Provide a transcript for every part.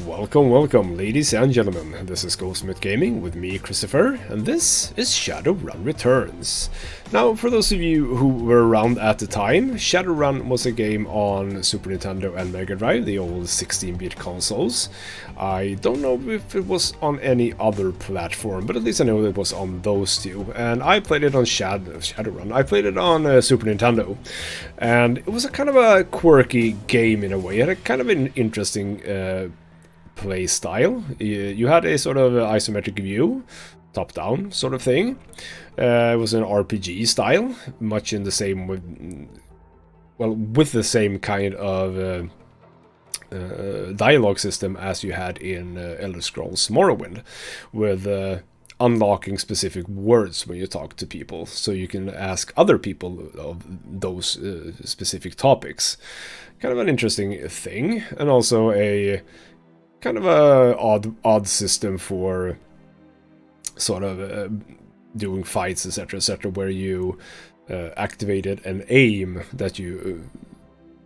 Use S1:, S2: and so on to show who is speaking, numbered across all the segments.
S1: Welcome, welcome, ladies and gentlemen. This is Ghostmith Gaming with me, Christopher, and this is Shadowrun Returns. Now, for those of you who were around at the time, Shadowrun was a game on Super Nintendo and Mega Drive, the old 16-bit consoles. I don't know if it was on any other platform, but at least I know it was on those two. And I played it on Shadowrun. I played it on Super Nintendo, and it was a kind of a quirky game in a way. It had kind of an interesting play style. You had a sort of isometric view, top-down sort of thing. It was an RPG style, much in the same with the same kind of dialogue system as you had in Elder Scrolls Morrowind, with unlocking specific words when you talk to people, so you can ask other people of those specific topics. Kind of an interesting thing, and also a kind of a odd system for sort of doing fights, etc., where you activated an aim that you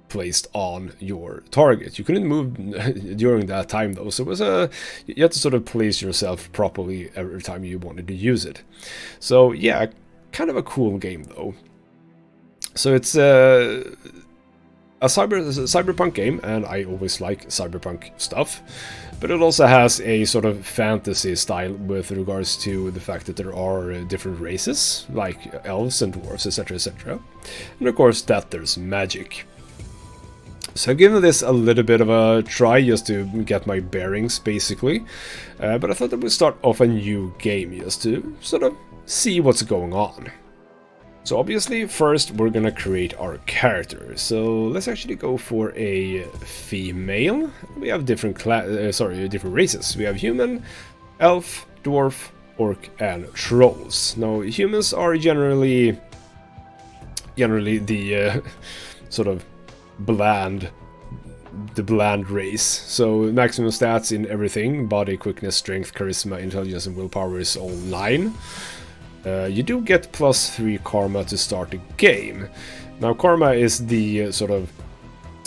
S1: placed on your target. You couldn't move during that time though, so it was you had to sort of place yourself properly every time you wanted to use it. So yeah, kind of a cool game though. So it's a cyberpunk game, and I always like cyberpunk stuff, but it also has a sort of fantasy style with regards to the fact that there are different races, like elves and dwarves, etc., and of course that there's magic. So I've given this a little bit of a try just to get my bearings, basically, but I thought that we'd start off a new game just to sort of see what's going on. So obviously, first we're gonna create our character. So let's actually go for a female. We have different different races. We have human, elf, dwarf, orc, and trolls. Now humans are generally the sort of bland race. So maximum stats in everything: body, quickness, strength, charisma, intelligence, and willpower is all 9. You do get +3 karma to start the game. Now karma is the sort of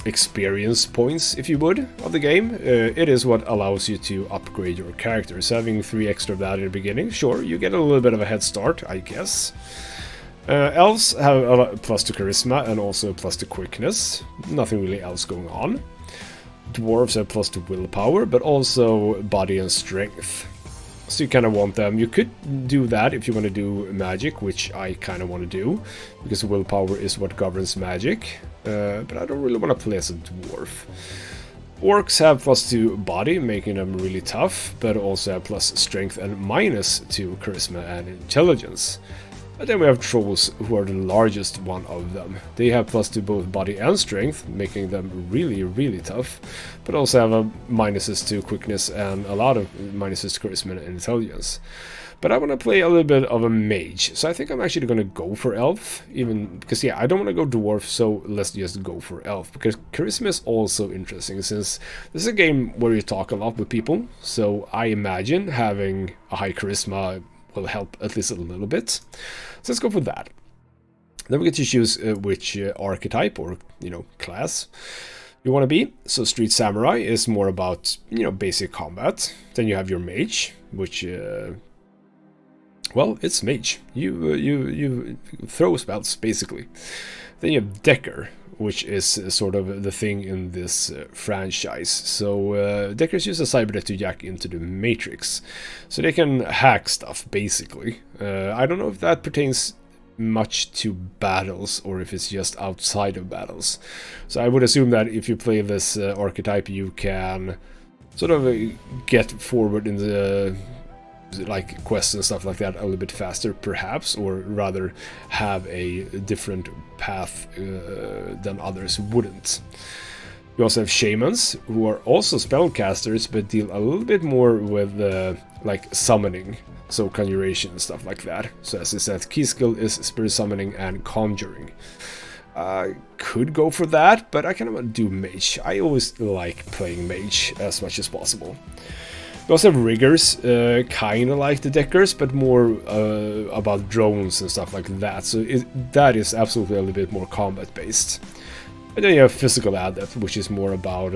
S1: experience points, if you would, of the game. It is what allows you to upgrade your characters. Having 3 extra of that in the beginning, sure, you get a little bit of a head start, I guess. Elves have a +2 charisma and also +2 quickness. Nothing really else going on. Dwarves have +2 willpower, but also body and strength. So you kind of want them. You could do that if you want to do magic, which I kind of want to do, because willpower is what governs magic. But I don't really want to play as a dwarf. Orcs have +2 body, making them really tough, but also have ++ strength and -2 charisma and intelligence. And then we have trolls, who are the largest one of them. They have +2 both body and strength, making them really tough, but also have a minuses to quickness and a lot of minuses to charisma and intelligence. But I want to play a little bit of a mage, so I think I'm actually going to go for elf, even because yeah, I don't want to go dwarf, so let's just go for elf, because charisma is also interesting, since this is a game where you talk a lot with people, so I imagine having a high charisma will help at least a little bit. So let's go for that. Then we get to choose which archetype or, class you want to be. So Street Samurai is more about, basic combat. Then you have your mage, which, well, it's mage. You throw spells, basically. Then you have Decker, which is sort of the thing in this franchise. So Deckers use a cybernet to jack into the Matrix, so they can hack stuff, basically. I don't know if that pertains much to battles or if it's just outside of battles. So I would assume that if you play this archetype, you can sort of get forward in the like quests and stuff like that a little bit faster, perhaps, or rather have a different path than others wouldn't. You also have shamans, who are also spellcasters, but deal a little bit more with like summoning, so conjuration and stuff like that. So as I said, key skill is spirit summoning and conjuring. I could go for that, but I kind of want to do mage. I always like playing mage as much as possible. We also have riggers, kind of like the Deckers, but more about drones and stuff like that. So that is absolutely a little bit more combat based. And then you have physical adept, which is more about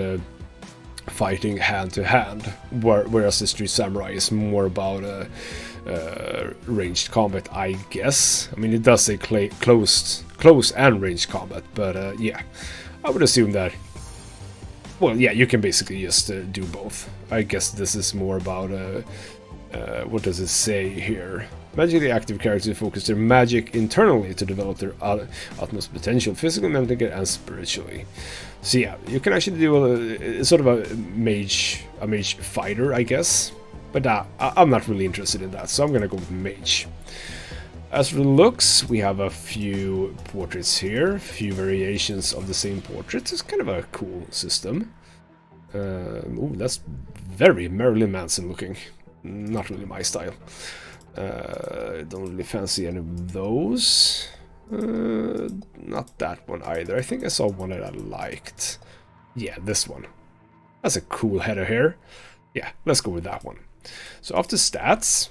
S1: fighting hand to hand, whereas the Street Samurai is more about ranged combat, I guess. I mean, it does say close and ranged combat, but yeah, I would assume that. Well, yeah, you can basically just do both. I guess this is more about what does it say here? Magically active characters focus their magic internally to develop their utmost potential, physically, mentally, and spiritually. So yeah, you can actually do sort of a mage fighter, I guess. But I'm not really interested in that, so I'm gonna go with mage. As for the looks, we have a few portraits here, a few variations of the same portraits. It's kind of a cool system. Ooh, that's very Marilyn Manson looking. Not really my style. Don't really fancy any of those. Not that one either. I think I saw one that I liked. Yeah, this one. That's a cool head of hair. Yeah, let's go with that one. So after stats.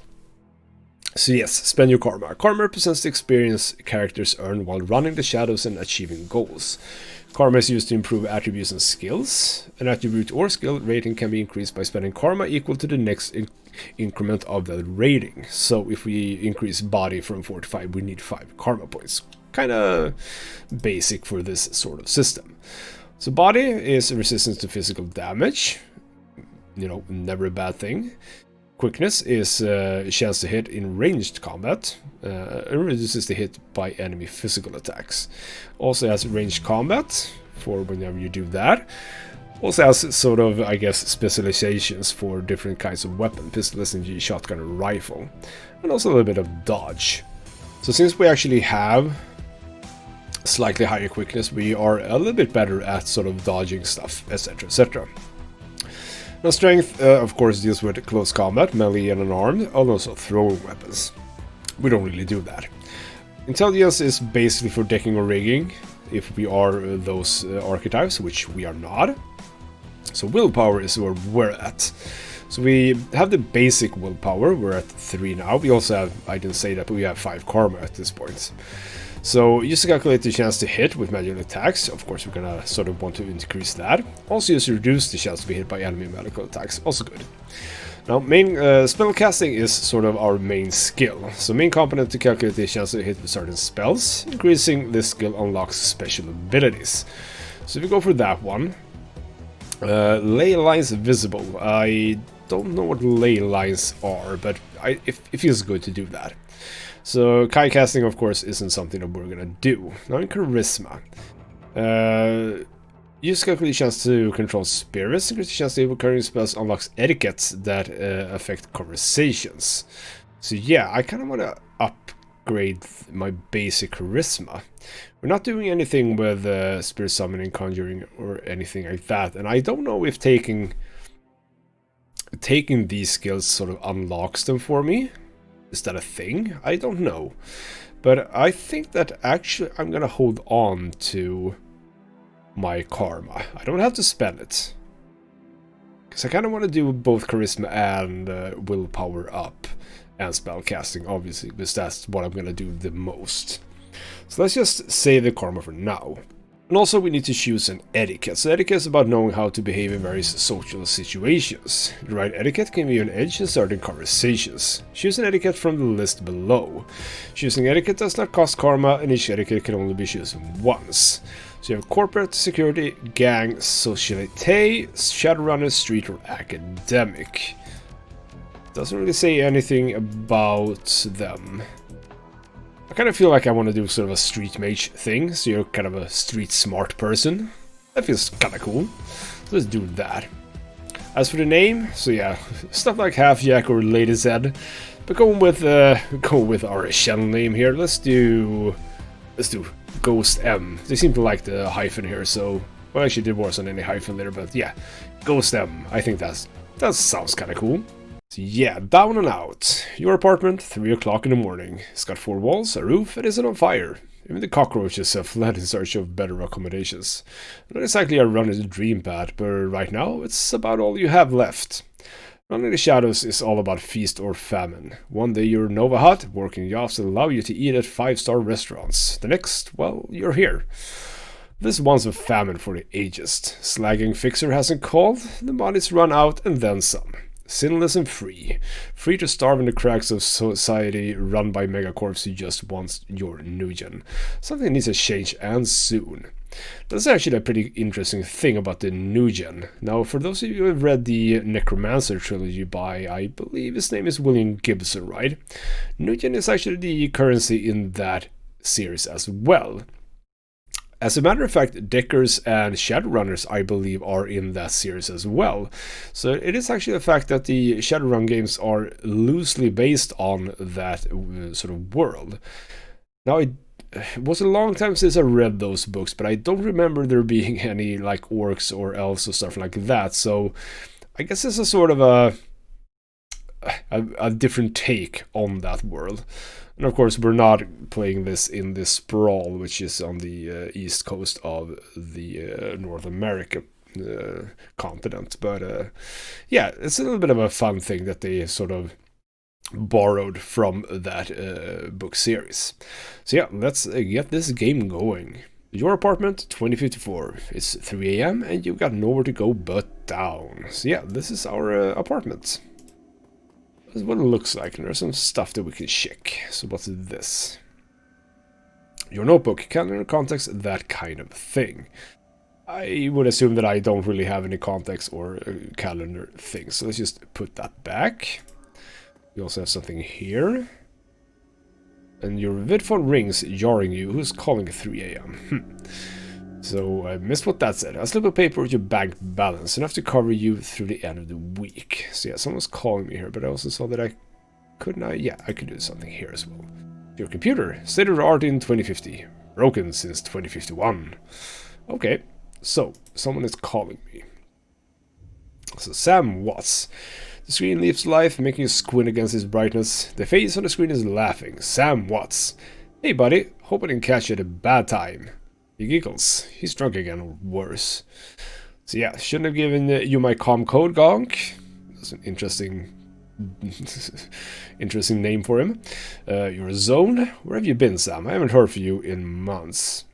S1: So yes, spend your karma. Karma represents the experience characters earn while running the shadows and achieving goals. Karma is used to improve attributes and skills. An attribute or skill rating can be increased by spending karma equal to the next increment of the rating. So if we increase body from 4 to 5, we need 5 karma points. Kind of basic for this sort of system. So body is resistance to physical damage. You know, never a bad thing. Quickness is a chance to hit in ranged combat, and reduces the hit by enemy physical attacks. Also has ranged combat for whenever you do that. Also has sort of, I guess, specializations for different kinds of weapon, pistol, SMG, shotgun, and rifle. And also a little bit of dodge. So since we actually have slightly higher quickness, we are a little bit better at sort of dodging stuff, etc, etc. Now strength, of course, deals with close combat, melee and unarmed, and also throwing weapons. We don't really do that. Intelligence is basically for decking or rigging, if we are those archetypes, which we are not. So willpower is where we're at. So we have the basic willpower, we're at 3 now. We also have, I didn't say that, but we have 5 karma at this point. So use to calculate the chance to hit with magical attacks. Of course, we're gonna sort of want to increase that. Also use to reduce the chance to be hit by enemy magical attacks. Also good. Now, main spell casting is sort of our main skill. So main component to calculate the chance to hit with certain spells. Increasing this skill unlocks special abilities. So if we go for that one, ley lines visible. I don't know what ley lines are, but it feels good to do that. So Kai casting, of course, isn't something that we're gonna do. Now in charisma, use calculate chance to control spirits. Increase the chance to recurring spells unlocks etiquettes that affect conversations. So yeah, I kind of want to upgrade my basic charisma. We're not doing anything with spirit summoning, conjuring, or anything like that, and I don't know if taking these skills sort of unlocks them for me. Is that a thing? I don't know. But I think that actually I'm gonna hold on to my karma. I don't have to spend it. Because I kind of want to do both charisma and willpower up. And spell casting, obviously, because that's what I'm gonna do the most. So let's just save the karma for now. And also we need to choose an etiquette. So etiquette is about knowing how to behave in various social situations. The right etiquette can give you an edge in certain conversations. Choose an etiquette from the list below. Choosing etiquette does not cost karma, and each etiquette can only be chosen once. So you have corporate, security, gang, socialite, shadowrunner, street, or academic. Doesn't really say anything about them. I kind of feel like I want to do sort of a street mage thing, so you're kind of a street smart person. That feels kind of cool. So let's do that. As for the name, so yeah, stuff like Half-Jack or Lady Zed. But going with our channel name here, let's do Ghost M. They seem to like the hyphen here, so well, actually there wasn't any hyphen there, but yeah, Ghost M. I think that sounds kind of cool. So yeah, down and out. Your apartment, 3 o'clock in the morning. It's got 4 walls, a roof, and isn't on fire. Even the cockroaches have fled in search of better accommodations. Not exactly a runner's dream pad, but right now it's about all you have left. Running the Shadows is all about feast or famine. One day you're Nova Hut, working jobs that allow you to eat at 5-star restaurants. The next, well, you're here. This one's a famine for the ageist. Slagging fixer hasn't called, the money's run out and then some. Sinless and free. Free to starve in the cracks of society run by megacorps who just wants your Nugen. Something needs to change, and soon. That's actually a pretty interesting thing about the Nugen. Now, for those of you who have read the Necromancer trilogy by, I believe his name is William Gibson, right? Nugen is actually the currency in that series as well. As a matter of fact, Deckers and Shadowrunners, I believe, are in that series as well. So it is actually a fact that the Shadowrun games are loosely based on that sort of world. Now, it was a long time since I read those books, but I don't remember there being any like orcs or elves or stuff like that. So I guess it's a sort of a different take on that world. And of course, we're not playing this in the Sprawl, which is on the east coast of the North America continent. But yeah, it's a little bit of a fun thing that they sort of borrowed from that book series. So yeah, let's get this game going. Your apartment, 2054. It's 3 AM and you've got nowhere to go but down. So yeah, this is our apartment. This is what it looks like, and there's some stuff that we can check. So what's this? Your notebook, calendar, context, that kind of thing. I would assume that I don't really have any context or calendar things, so let's just put that back. We also have something here. And your vidphone rings, jarring you. Who's calling at 3 AM? So I missed what that said. A slip of paper with your bank balance, enough to cover you through the end of the week. So yeah, someone's calling me here, but I also saw that I could do something here as well. Your computer, state of the art in 2050. Broken since 2051. Okay, so someone is calling me. So Sam Watts. The screen leaves life, making you squint against its brightness. The face on the screen is laughing. Sam Watts. Hey buddy, hope I didn't catch you at a bad time. He giggles. He's drunk again, or worse. So yeah, shouldn't have given you my com code, Gonk. That's an interesting name for him. You're a zone. Where have you been, Sam? I haven't heard from you in months.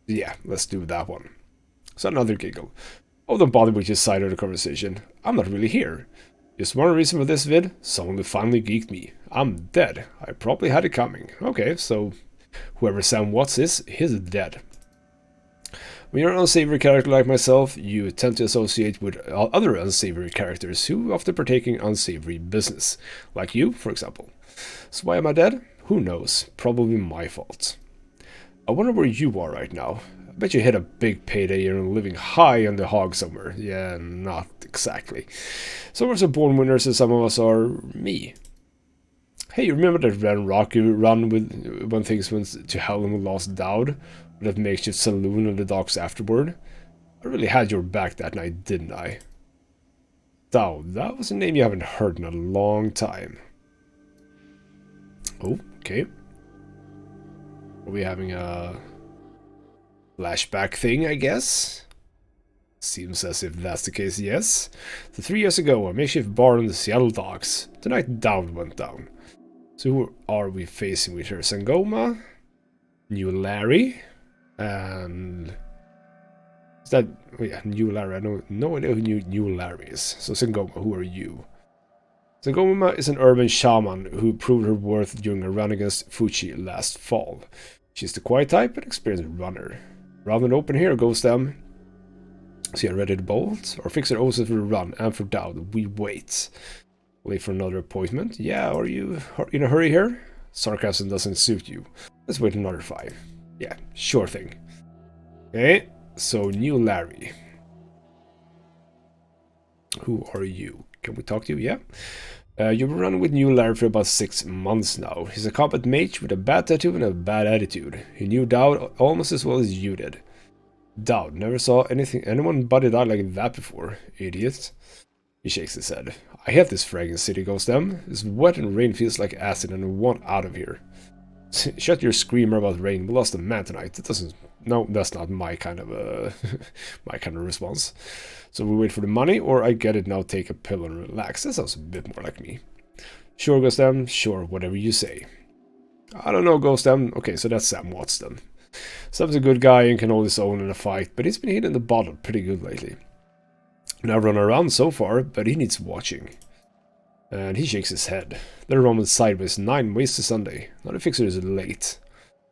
S1: Yeah, let's do that one. So another giggle. Oh, don't bother with your side of the conversation. I'm not really here. Just one reason for this vid, someone who finally geeked me. I'm dead. I probably had it coming. Okay, so whoever Sam Watts is, he's dead. When you're an unsavory character like myself, you tend to associate with other unsavory characters who often partake in unsavory business. Like you, for example. So why am I dead? Who knows? Probably my fault. I wonder where you are right now. I bet you hit a big payday and are living high on the hog somewhere. Yeah, not exactly. Some of us are born winners and some of us are me. Hey, you remember that rocky run with when things went to hell and we lost Dowd? That makeshift saloon on the docks afterward? I really had your back that night, didn't I? Dowd, that was a name you haven't heard in a long time. Oh, okay. Are we having a flashback thing, I guess? Seems as if that's the case, yes. So 3 years ago, a makeshift bar on the Seattle docks. The night Dowd went down. So who are we facing with here? Sangoma? New Larry? And is that, oh yeah, New Larry. I know no idea who New Larry is. So Sangoma, who are you? Sangoma is an urban shaman who proved her worth during a run against Fuchi last fall. She's the quiet type and experienced runner. Round and open here goes them. So yeah, ready to bolt? Or fix it also for the run and for Dowd. We wait. Wait for another appointment. Yeah, are you in a hurry here? Sarcasm doesn't suit you. Let's wait another 5. Yeah, sure thing. Okay, so New Larry. Who are you? Can we talk to you? Yeah. You've been running with New Larry for about 6 months now. He's a combat mage with a bad tattoo and a bad attitude. He knew Dowd almost as well as you did. Dowd never saw anyone butted out like that before, idiot. He shakes his head. I hate this fragrant city, goes them. It's wet and rain feels like acid and I want out of here. Shut your screamer about rain. We lost a man tonight. That doesn't. No, that's not my kind of my kind of response. So we wait for the money, or I get it now. Take a pill and relax. That sounds a bit more like me. Sure, Ghostam. Sure, whatever you say. I don't know, Ghostam. Okay, so that's Sam Watts then.
S2: Sam's a good guy and can hold his own in a fight, but he's been hitting the bottle pretty good lately. Now run around so far, but he needs watching. And he shakes his head. They're roaming sideways 9 ways to Sunday. Now the fixer is late.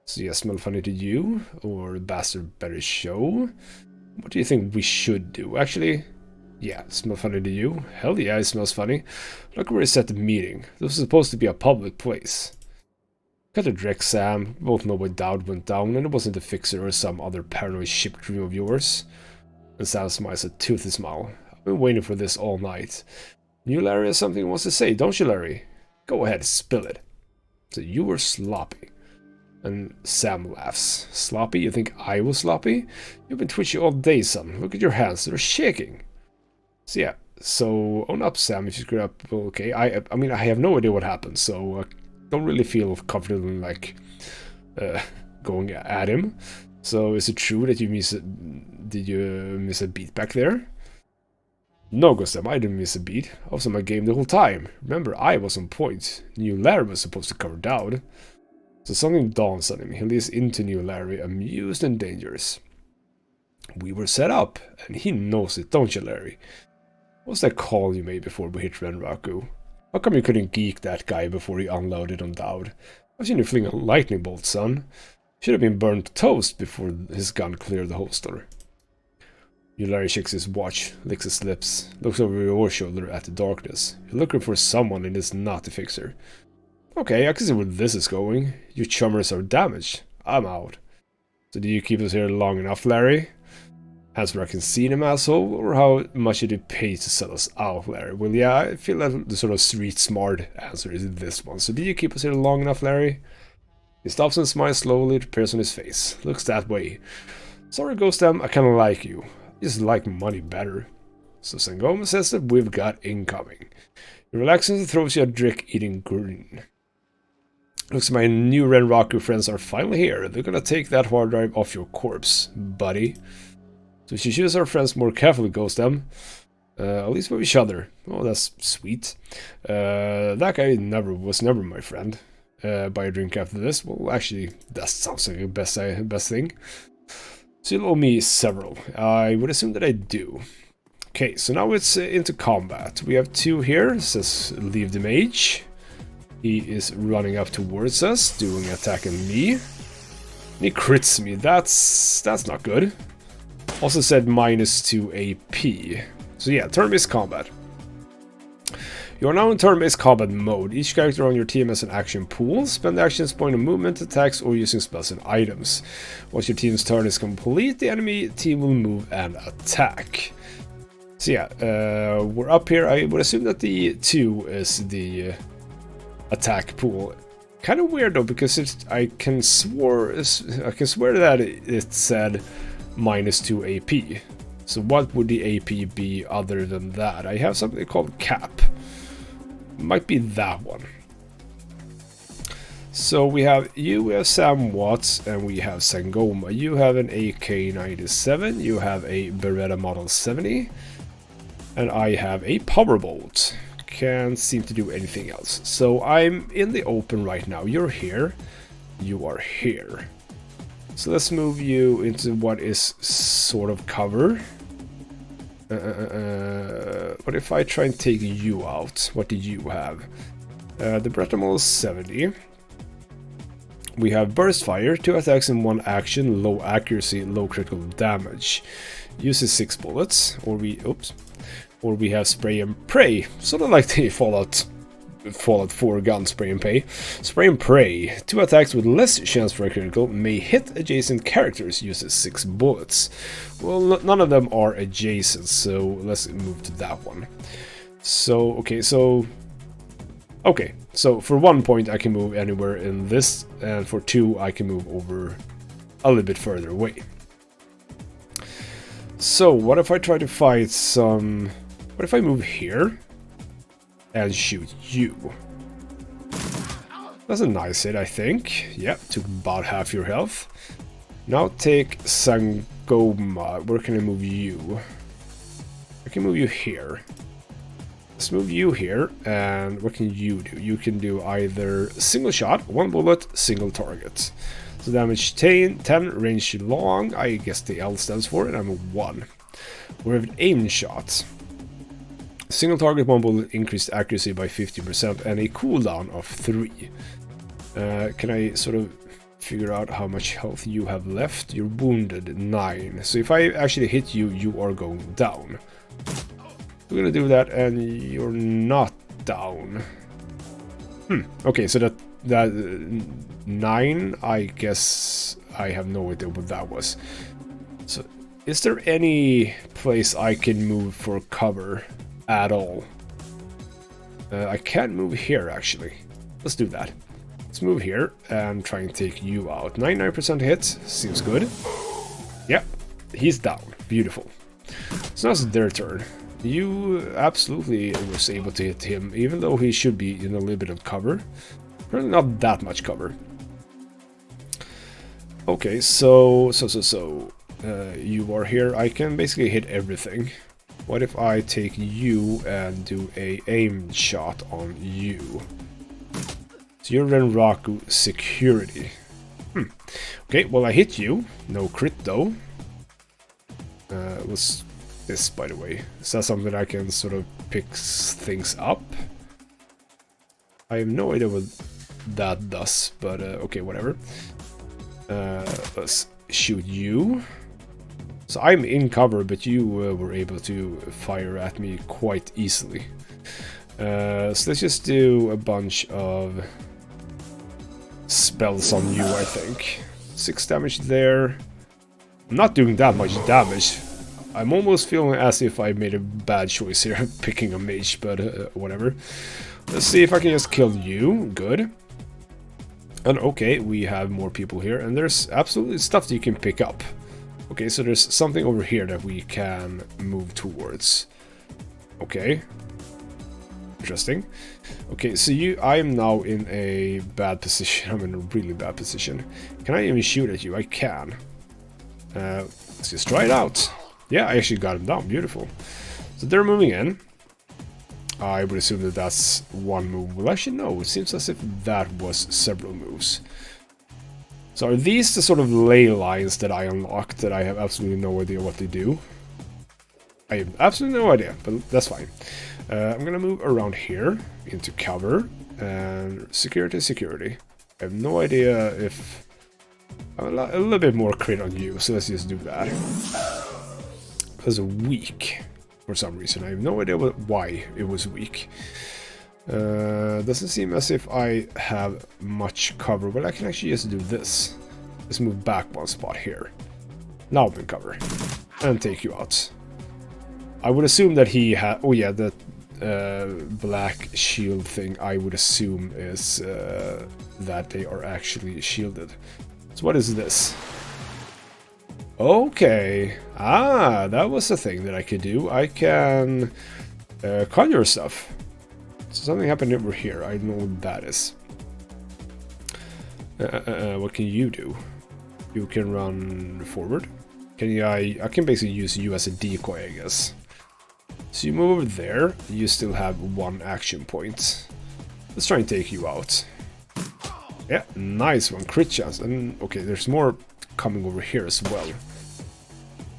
S2: So yeah, smell funny to you? Or the bastard better show? What do you think we should do? Actually, yeah, smell funny to you? Hell yeah, it smells funny. Look where he set the meeting. This was supposed to be a public place. Cut a direct, Sam. We both know why Dowd went down, and it wasn't the fixer or some other paranoid ship dream of yours. And Sam smiles a toothy smile. I've been waiting for this all night. You, Larry, has something he wants to say, don't you, Larry? Go ahead, spill it. So you were sloppy. And Sam laughs. Sloppy? You think I was sloppy? You've been twitchy all day, son. Look at your hands, they're shaking. So yeah, so own up, Sam, if you screw up. Well, okay, I mean, I have no idea what happened, so don't really feel confident in, like, going at him. So is it true that did you miss a beat back there? No, Gustav, I didn't miss a beat. I was on my game the whole time. Remember, I was on point. New Larry was supposed to cover Dowd. So something dawns on him. He leads into New Larry, amused and dangerous. We were set up, and he knows it, don't you, Larry? What was that call you made before we hit Renraku? How come you couldn't geek that guy before he unloaded on Dowd? I've seen you fling a lightning bolt, son. Should have been burned to toast before his gun cleared the holster. New Larry shakes his watch, licks his lips, looks over your shoulder at the darkness. You're looking for someone and it's not the fixer. Okay, I can see where this is going. Your chummers are damaged. I'm out. So do you keep us here long enough, Larry? Hands where I can see them, asshole? Or how much did you pay to sell us out, Larry? Well, yeah, I feel like the sort of street smart answer is this one. So do you keep us here long enough, Larry? He stops and smiles slowly, it appears on his face. Looks that way. Sorry, Ghostam, I kinda like you. I just like money better. So Sangoma says that we've got incoming. He relaxes and throws you a drink eating green. Looks like my new Renraku friends are finally here. They're gonna take that hard drive off your corpse, buddy. So we should choose our friends more carefully, Ghostam. At least with each other. Oh, that's sweet. That guy was never my friend. Buy a drink after this? Well, actually, that sounds like the best thing. So you'll owe me several. I would assume that I do. Okay, so now it's into combat. We have 2 here. It says leave the mage. He is running up towards us, doing attacking me. And he crits me. That's not good. Also said -2 AP. So yeah, turn-based combat. You are now in turn-based combat mode. Each character on your team has an action pool. Spend actions point on movement, attacks, or using spells and items. Once your team's turn is complete, the enemy team will move and attack. So yeah, we're up here. I would assume that the 2 is the attack pool. Kind of weird though, because I can swear that it said -2 AP. So what would the AP be other than that? I have something called cap. Might be that one. So we have Sam Watts, and we have Sangoma. You have an AK-97, you have a Beretta Model 70, and I have a Powerbolt. Can't seem to do anything else. So I'm in the open right now. You're here. You are here. So let's move you into what is sort of cover. What if I try and take you out? What do you have? The Beretta Model 70. We have Burst Fire, 2 attacks in 1 action, low accuracy, low critical damage. Uses 6 bullets, or we have Spray and Pray, sort of like the Fallout 4 gun Spray and Pray. Spray and Pray, 2 attacks with less chance for a critical, may hit adjacent characters, uses 6 bullets. Well, none of them are adjacent, so let's move to that one. So, okay, so for 1 point I can move anywhere in this, and for 2 I can move over a little bit further away. So, what if I try to fight some... What if I move here and shoot you? That's a nice hit, I think. Yep, took about half your health. Now take Sangoma. Where can I move you? I can move you here. let's move you here, and what can you do? You can do either single shot, 1 bullet, single target. So damage 10, range long, I guess the L stands for it, I'm a 1. We have an aim shot. Single target, 1 bullet, increased accuracy by 50%, and a cooldown of 3. Can I sort of figure out how much health you have left? You're wounded 9. So if I actually hit you, you are going down. We're gonna do that, and you're not down. Okay, so that 9, I guess I have no idea what that was. So is there any place I can move for cover at all? I can't move here, actually. Let's do that. Let's move here and try and take you out. 99% hit, seems good. Yeah, he's down. Beautiful. So now it's their turn. You absolutely was able to hit him, even though he should be in a little bit of cover. Probably not that much cover. Okay, so you are here. I can basically hit everything. What if I take you and do a aim shot on you? So you're Renraku security. Okay, well I hit you. No crit though. What's this, by the way? Is that something I can sort of pick things up? I have no idea what that does, but okay, whatever. Let's shoot you. So I'm in cover, but you were able to fire at me quite easily. So let's just do a bunch of spells on you, I think. 6 damage there. I'm not doing that much damage. I'm almost feeling as if I made a bad choice here, picking a mage, but whatever. Let's see if I can just kill you. Good. And okay, we have more people here, and there's absolutely stuff that you can pick up. Okay, so there's something over here that we can move towards. Okay. Interesting. Okay, so I am now in a bad position. I'm in a really bad position. Can I even shoot at you? I can. Let's just try it out. Yeah, I actually got him down. Beautiful. So they're moving in. I would assume that that's one move. Well, actually, no. It seems as if that was several moves. So are these the sort of ley lines that I unlocked that I have absolutely no idea what they do? I have absolutely no idea, but that's fine. I'm gonna move around here into cover and security. I have no idea if a little bit more crit on you, so let's just do that. Because weak for some reason. I have no idea why it was weak. Doesn't seem as if I have much cover, but I can actually just do this. Let's move back one spot here. Now I'm in cover. And take you out. I would assume that he had... Oh yeah, that black shield thing, I would assume is that they are actually shielded. So what is this? Okay. Ah, that was a thing that I could do. I can conjure stuff. Something happened over here. I don't know what that is. What can you do? You can run forward. Can you? I can basically use you as a decoy, I guess. So you move over there. You still have 1 action point. Let's try and take you out. Yeah, nice one. Crit chance. And okay, there's more coming over here as well.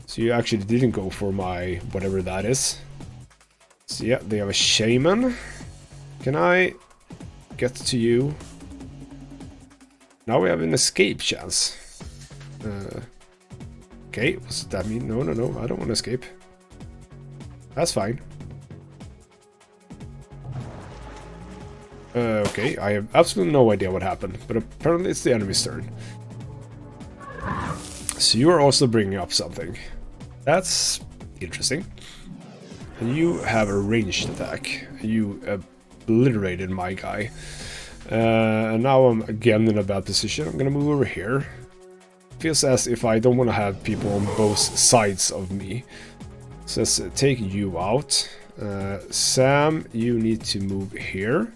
S2: So you actually didn't go for my whatever that is. So yeah, they have a shaman. Can I get to you? Now we have an escape chance. Okay, what's that mean? No, I don't want to escape. That's fine. Okay, I have absolutely no idea what happened, but apparently it's the enemy's turn. So you are also bringing up something. That's interesting. And you have a ranged attack. You obliterated my guy. And now I'm again in a bad position. I'm gonna move over here. Feels as if I don't want to have people on both sides of me. So let's take you out. Sam, you need to move here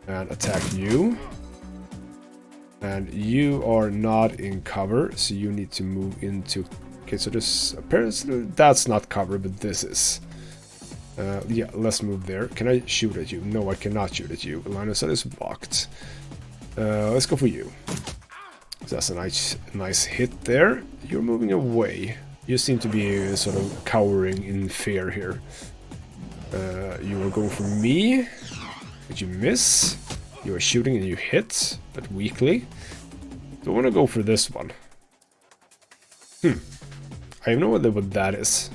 S2: and attack you. And you are not in cover, so you need to move into... Okay, so this apparently that's not cover, but this is. Yeah, let's move there. Can I shoot at you? No, I cannot shoot at you. Line of sight is blocked. Let's go for you. So that's a nice hit there. You're moving away. You seem to be sort of cowering in fear here. You were going for me, but you miss. You are shooting and you hit, but weakly. So I want to go for this one. I have no idea what that is.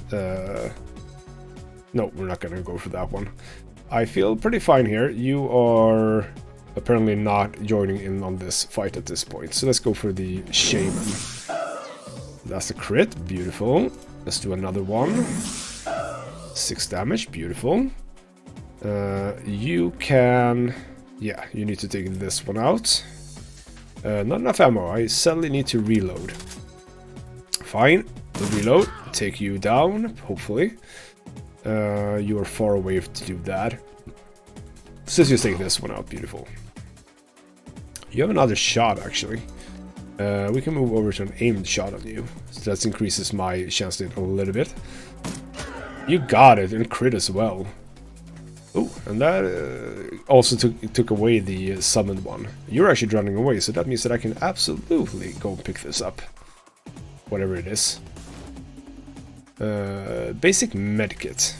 S2: No, we're not going to go for that one. I feel pretty fine here. You are apparently not joining in on this fight at this point. So let's go for the shaman. That's a crit. Beautiful. Let's do another one. 6 damage. Beautiful. You can... Yeah, you need to take this one out. Not enough ammo. I suddenly need to reload. Fine. Reload. Take you down, hopefully. You are far away to do that. Since you take this one out, beautiful. You have another shot, actually. We can move over to an aimed shot on you. So that increases my chance to hit a little bit. You got it, and crit as well. Oh, and that also took away the summoned one. You're actually running away, so that means that I can absolutely go and pick this up. Whatever it is. Basic medikit.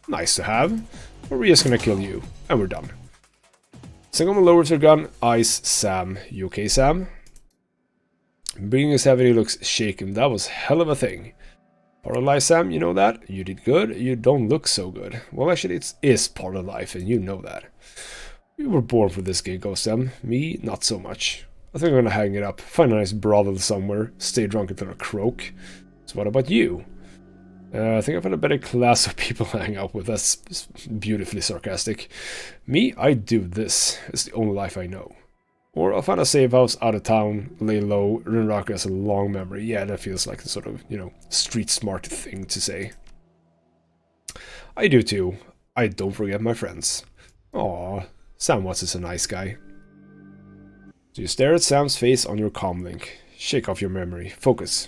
S2: Nice to have. We're just gonna kill you, and we're done. Sangoma lowers her gun, eyes Sam. You okay, Sam? Breathing is heavy, he looks shaken. That was hell of a thing. Part of life, Sam, you know that? You did good, you don't look so good. Well, actually, it is part of life, and you know that. You were born for this gig, Sam. Me, not so much. I think I'm gonna hang it up, find a nice brothel somewhere, stay drunk until I croak. So what about you? I think I found a better class of people to hang out with. That's beautifully sarcastic. Me, I do this. It's the only life I know. Or I'll find a safe house out of town, lay low. Rinraku has a long memory. Yeah, that feels like the sort of, you know, street smart thing to say. I do too. I don't forget my friends. Aw, Sam Watts is a nice guy. So you stare at Sam's face on your comlink. Shake off your memory. Focus.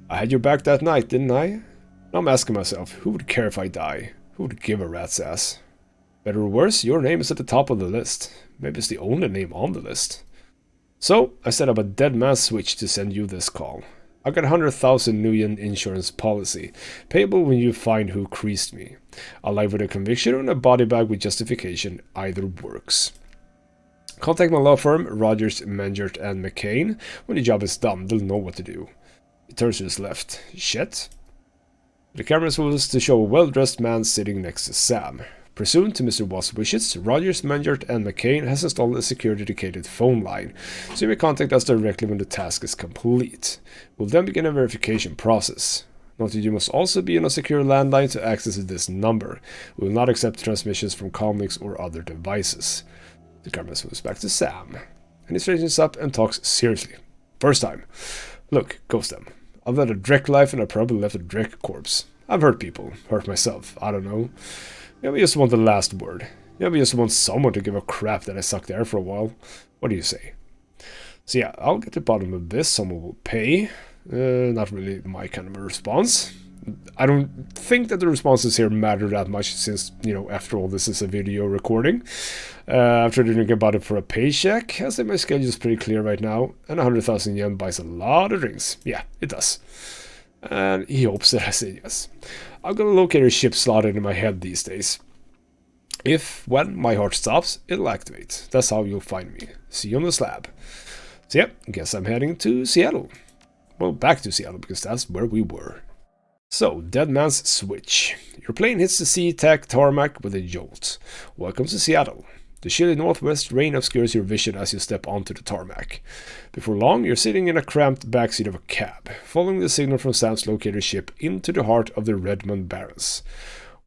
S2: I had your back that night, didn't I? Now I'm asking myself, who would care if I die? Who would give a rat's ass? Better or worse, your name is at the top of the list. Maybe it's the only name on the list. So, I set up a dead man switch to send you this call. I got 100,000 Nuyen insurance policy, payable when you find who creased me. A life with a conviction and a body bag with justification, either works. Contact my law firm, Rogers, Mangert and McCain. When the job is done, they'll know what to do. He turns to his left. Shit. The camera swivels to show a well-dressed man sitting next to Sam. Pursuant to Mr. Watt's wishes, Rogers, Mangert and McCain has installed a secure dedicated phone line, so you may contact us directly when the task is complete. We'll then begin a verification process. Note that you must also be on a secure landline to access this number. We will not accept transmissions from comlinks or other devices. The camera swivels back to Sam, and he straightens up and talks seriously. First time. Look, ghost them. I've led a Drek life and I probably left a Drek corpse. I've hurt people, hurt myself, I don't know. Yeah, we just want the last word. Yeah, we just want someone to give a crap that I sucked air for a while. What do you say? So yeah, I'll get to the bottom of this. Someone will pay. Not really my kind of a response. I don't think that the responses here matter that much since, you know, after all, this is a video recording. After thinking about it for a paycheck, I say my schedule is pretty clear right now, and 100,000 yen buys a lot of drinks. Yeah, it does. And he hopes that I say yes. I've got a locator ship slotted in my head these days. When my heart stops, it'll activate. That's how you'll find me. See you on the slab. So yeah, guess I'm heading to Seattle. Well, back to Seattle, because that's where we were. So, Dead Man's Switch. Your plane hits the SeaTac tarmac with a jolt. Welcome to Seattle. The chilly northwest rain obscures your vision as you step onto the tarmac. Before long, you're sitting in a cramped backseat of a cab, following the signal from Sam's locator ship into the heart of the Redmond Barrens.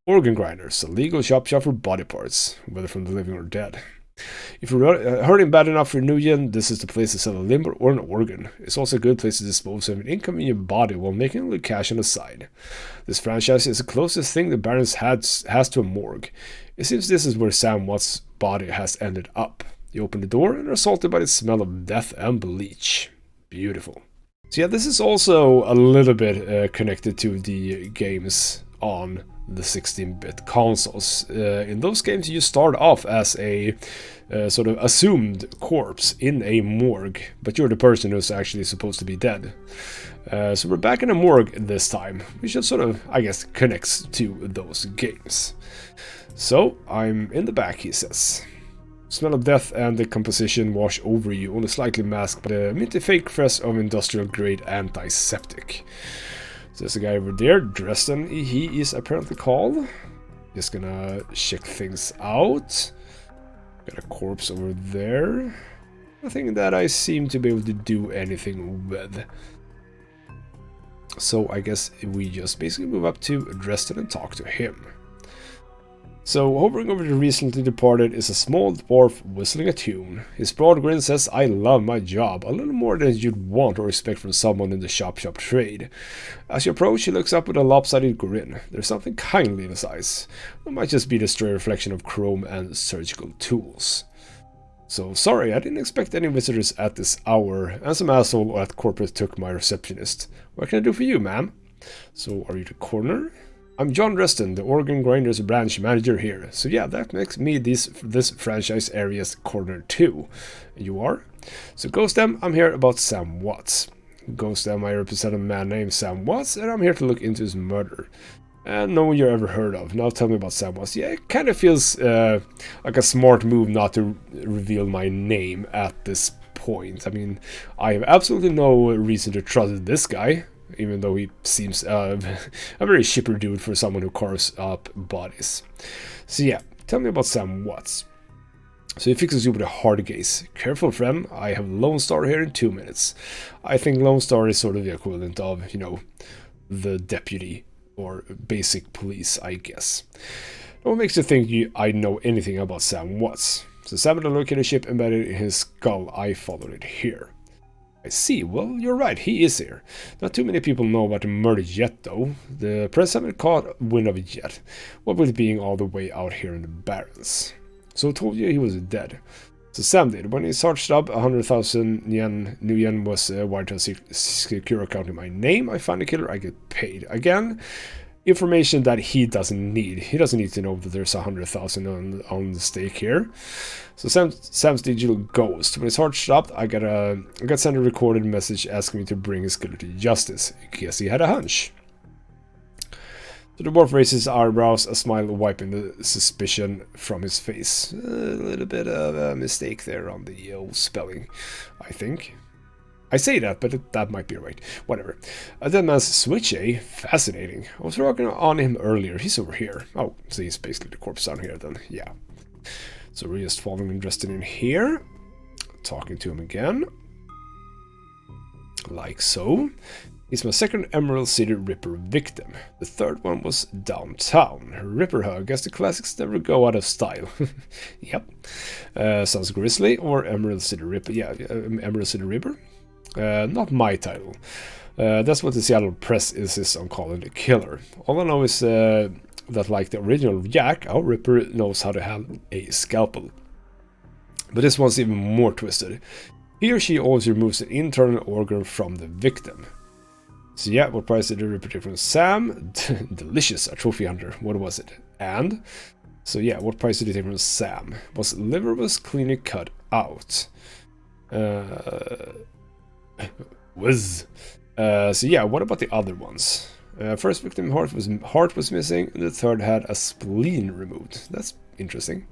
S2: Organ grinders, a legal shop for body parts, whether from the living or dead. If you're hurting bad enough for Nuyen, this is the place to sell a limb or an organ. It's also a good place to dispose of an inconvenient body while making a little cash on the side. This franchise is the closest thing the Barons has to a morgue. It seems this is where Sam Watt's body has ended up. You open the door and are assaulted by the smell of death and bleach. Beautiful. So yeah, this is also a little bit connected to the games on the 16-bit consoles. In those games you start off as a sort of assumed corpse in a morgue, but you're the person who's actually supposed to be dead. So we're back in a morgue this time, which just sort of, I guess, connects to those games. So, I'm in the back, he says. Smell of death and decomposition wash over you, only slightly masked by the minty fake fresh of industrial-grade antiseptic. So there's a guy over there, Dresden, he is apparently called. Just gonna check things out. Got a corpse over there. Nothing that I seem to be able to do anything with. So I guess we just basically move up to Dresden and talk to him. So, hovering over the recently departed is a small dwarf whistling a tune. His broad grin says, "I love my job," a little more than you'd want or expect from someone in the shop trade. As you approach, he looks up with a lopsided grin. There's something kindly in his eyes. It might just be the stray reflection of chrome and surgical tools. So, sorry, I didn't expect any visitors at this hour, and some asshole at corporate took my receptionist. What can I do for you, ma'am? So, are you the coroner? I'm John Reston, the Oregon Grinders branch manager here. So yeah, that makes me this franchise area's coroner too. You are? So Ghostem, I'm here about Sam Watts. Ghostem, I represent a man named Sam Watts, and I'm here to look into his murder. And no one you ever heard of. Now tell me about Sam Watts. Yeah, it kind of feels like a smart move not to reveal my name at this point. I mean, I have absolutely no reason to trust this guy, even though he seems a very shipper dude for someone who carves up bodies. So yeah, tell me about Sam Watts. So he fixes you with a hard gaze. Careful, friend, I have Lone Star here in 2 minutes. I think Lone Star is sort of the equivalent of, you know, the deputy or basic police, I guess. What makes you think I know anything about Sam Watts? So Sam had a locator chip embedded in his skull. I followed it here. I see. Well, you're right. He is here. Not too many people know about the murder yet, though. The press haven't caught wind of it yet. What with it being all the way out here in the Barrens. So I told you he was dead. So Sam did. When he searched up 100,000 new yen was wired to a secure account in my name. I find the killer. I get paid. Again, information that he doesn't need. He doesn't need to know that there's 100,000 on the stake here. So Sam's digital ghost. When his heart stopped, I got sent a recorded message asking me to bring his killer to justice. I guess he had a hunch. So the dwarf raises his eyebrows, a smile wiping the suspicion from his face. A little bit of a mistake there on the old spelling, I think. I say that, but that might be right. Whatever. A dead man's switch, eh? Fascinating. I was working on him earlier. He's over here. Oh, so he's basically the corpse down here then. Yeah. So we're just following him dressed in here. Talking to him again. Like so. He's my second Emerald City Ripper victim. The third one was downtown. Ripper hug. Guess the classics never go out of style. Yep. Sounds grisly. Or Emerald City Ripper. Yeah, Emerald City Ripper. Not my title. That's what the Seattle Press insists on calling the killer. All I know is that, like the original Jack, our Ripper knows how to handle a scalpel. But this one's even more twisted. He or she always removes an internal organ from the victim. So yeah, what price did the Ripper take from Sam? Delicious, a trophy hunter. What was it? And? So yeah, what price did he take from Sam? Liver was cleanly cut out. So yeah, what about the other ones? First victim heart was missing, and the third had a spleen removed. That's interesting.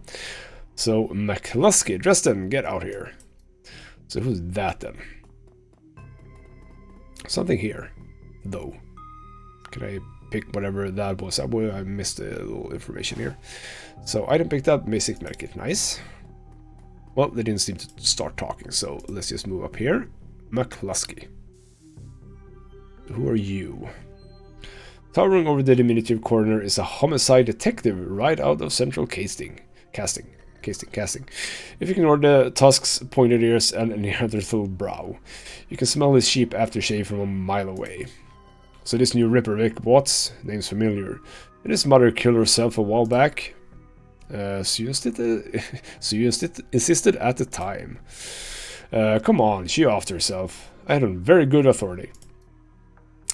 S2: So MacLeod, Dresden, get out here. So who's that then? Something here, though. Can I pick whatever that was? I missed a little information here. So item picked up, basic medikit, nice. Well, they didn't seem to start talking, so let's just move up here. MacLeod. Who are you? Towering over the diminutive corner is a homicide detective right out of Central Casting. If you ignore the tusks, pointed ears, and a Neanderthal brow, you can smell his sheep aftershave from a mile away. So this new Ripper, Rick Watts, name's familiar. And his mother killed herself a while back. So you insisted at the time. Come on, she offed herself. I had on very good authority.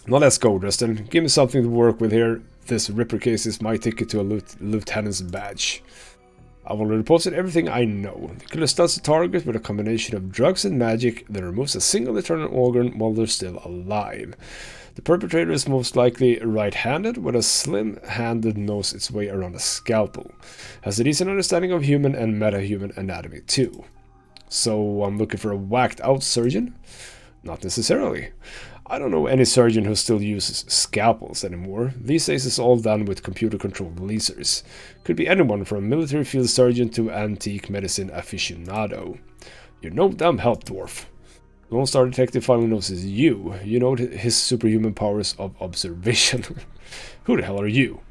S2: Now let's go, Dresden. Give me something to work with here. This Ripper case is my ticket to a lieutenant's badge. I've already posted everything I know. The killer stuns the target with a combination of drugs and magic that removes a single eternal organ while they're still alive. The perpetrator is most likely right-handed, with a slim hand that knows its way around a scalpel. Has a decent understanding of human and meta-human anatomy too. So I'm looking for a whacked-out surgeon? Not necessarily. I don't know any surgeon who still uses scalpels anymore. These days it's all done with computer-controlled lasers. Could be anyone from a military field surgeon to antique medicine aficionado. You're no damn help, dwarf. The Lone Star Detective finally notices you. You know his superhuman powers of observation. Who the hell are you?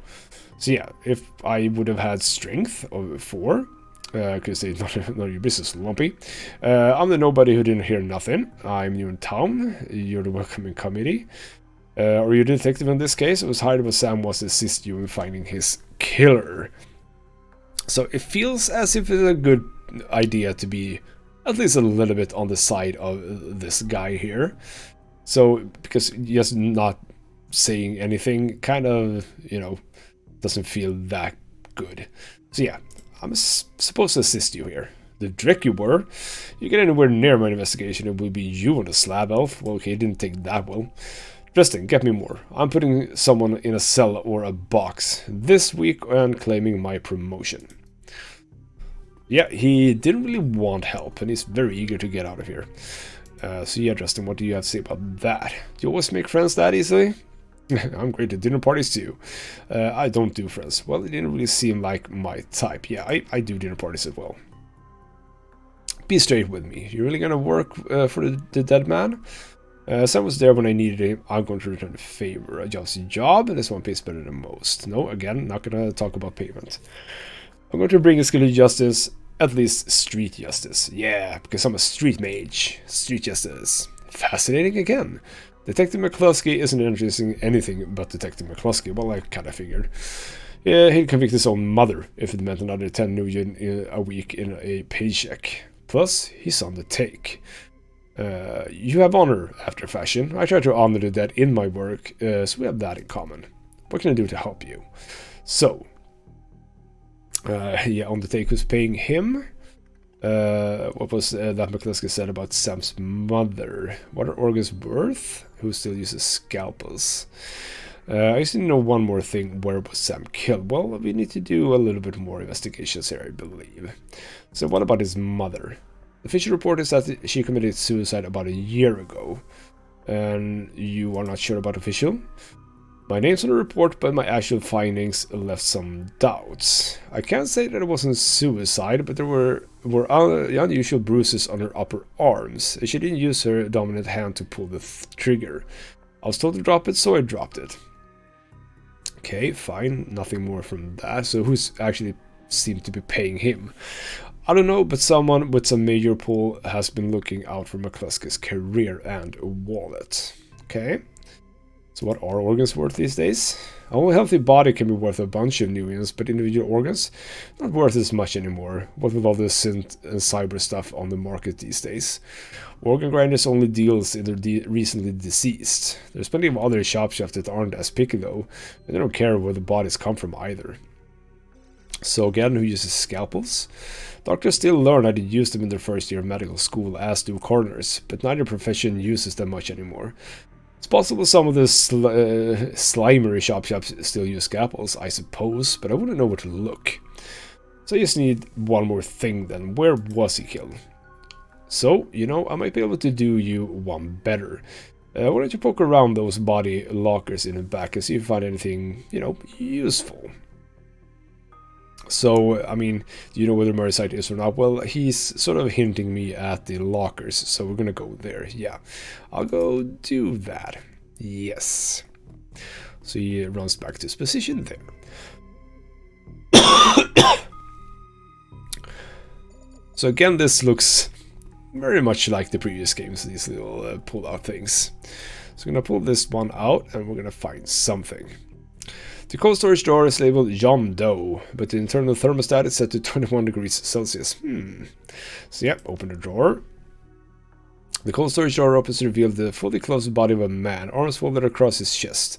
S2: So yeah, if I would have had strength of 4, because they none of your business, Lumpy. I'm the nobody who didn't hear nothing. I'm new in town. You're the welcoming committee. Or you're the detective in this case. It was hired by Sam was to assist you in finding his killer. So it feels as if it's a good idea to be at least a little bit on the side of this guy here. So, because just not saying anything kind of, you know, doesn't feel that good. So yeah, I'm supposed to assist you here. The Drek you were. You get anywhere near my investigation, it will be you and the slab elf. Well, okay, it didn't take that well. Justin, get me more. I'm putting someone in a cell or a box this week and claiming my promotion. Yeah, he didn't really want help, and he's very eager to get out of here. So yeah, Justin, what do you have to say about that? Do you always make friends that easily? I'm great at dinner parties too. I don't do friends. Well, it didn't really seem like my type. Yeah, I do dinner parties as well. Be straight with me. You're really gonna work for the dead man? Sam was there when I needed him. I'm going to return the favor. A job's a job, and this one pays better than most. No, again, not gonna talk about payment. I'm going to bring a skill to justice, at least street justice. Yeah, because I'm a street mage. Street justice. Fascinating again. Detective McCluskey isn't interested in anything but Detective McCluskey. Well, I kind of figured. Yeah, he'd convict his own mother if it meant another 10 million a week in a paycheck. Plus, he's on the take. You have honor after fashion. I try to honor the dead in my work, so we have that in common. What can I do to help you? So, yeah, on the take who's paying him. What was that McCluskey said about Sam's mother? What are organs worth? Who still uses scalpels? I just need to know one more thing. Where was Sam killed? Well, we need to do a little bit more investigations here, I believe. So what about his mother? The official report is that she committed suicide about a year ago. And you are not sure about official? My name's on the report, but my actual findings left some doubts. I can't say that it wasn't suicide, but there were unusual bruises on her upper arms. She didn't use her dominant hand to pull the trigger. I was told to drop it, so I dropped it. Okay, fine. Nothing more from that. So who's actually seemed to be paying him? I don't know, but someone with some major pull has been looking out for McCluskey's career and wallet. Okay. So what are organs worth these days? A whole healthy body can be worth a bunch of millions, but individual organs, not worth as much anymore. What with all the synth and cyber stuff on the market these days. Organ grinders only deals in the recently deceased. There's plenty of other shops that aren't as picky though, and they don't care where the bodies come from either. So again, who uses scalpels? Doctors still learn how to use them in their first year of medical school, as do coroners, but neither profession uses them much anymore. It's possible some of the slimery shops still use scalpels, I suppose, but I wouldn't know where to look. So I just need one more thing then. Where was he killed? So, you know, I might be able to do you one better. Why don't you poke around those body lockers in the back and see if you find anything, you know, useful. So, I mean, do you know whether murder site is or not? Well, he's sort of hinting me at the lockers, so we're gonna go there. Yeah, I'll go do that. Yes. So he runs back to his position there. So again, this looks very much like the previous games, these little pull-out things. So I'm gonna pull this one out, and we're gonna find something. The cold storage door is labeled John Doe, but the internal thermostat is set to 21 degrees Celsius. So yeah, open the drawer. The cold storage door opens to reveal the fully clothed body of a man, arms folded across his chest.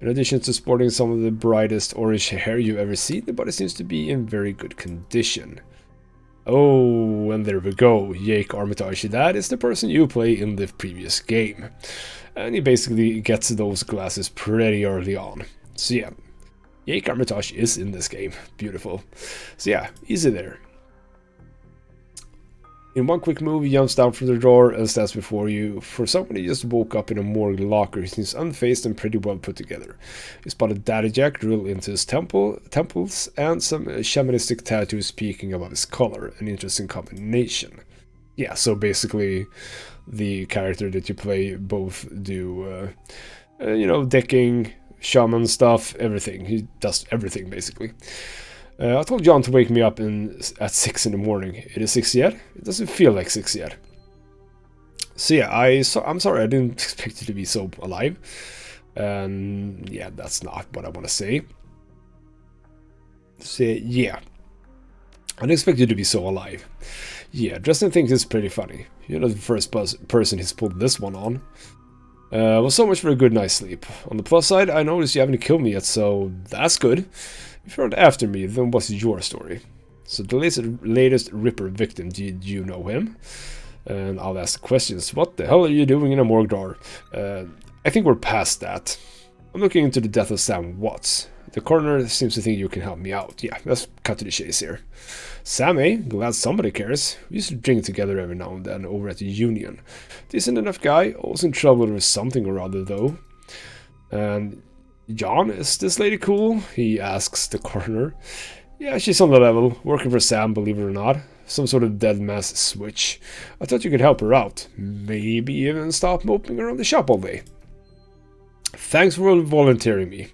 S2: In addition to sporting some of the brightest orange hair you've ever seen, the body seems to be in very good condition. Oh, and there we go, Jake Armitage, that is the person you play in the previous game. And he basically gets those glasses pretty early on. So yeah, Jake Armitage is in this game. Beautiful. So yeah, easy there. In one quick move, he jumps down from the door and stands before you. For someone who just woke up in a morgue locker, he seems unfazed and pretty well put together. He spotted Daddy Jack drilled into his temples and some shamanistic tattoos peeking above his collar. An interesting combination. Yeah, so basically the character that you play both do, you know, decking, shaman stuff, everything. He does everything basically. I told John to wake me up at 6 in the morning. It is 6 yet? It doesn't feel like 6 yet. So yeah, I'm sorry, I didn't expect it to be so alive. And yeah, that's not what I want to say. So yeah, I didn't expect it to be so alive. Yeah, Dresden thinks it's pretty funny. You're not the first person he's pulled this one on. Well, so much for a good night's sleep. On the plus side, I noticed you haven't killed me yet, so that's good. If you're not after me, then what's your story? So the latest Ripper victim, did you know him? And I'll ask the questions. What the hell are you doing in a morgue drawer? I think we're past that. I'm looking into the death of Sam Watts. The coroner seems to think you can help me out. Yeah, let's cut to the chase here. Sam, eh? Glad somebody cares. We used to drink together every now and then over at the Union. Decent enough guy, always in trouble with something or other though. And John, is this lady cool? He asks the coroner. Yeah, she's on the level, working for Sam, believe it or not. Some sort of dead mass switch. I thought you could help her out. Maybe even stop moping around the shop all day. Thanks for volunteering me.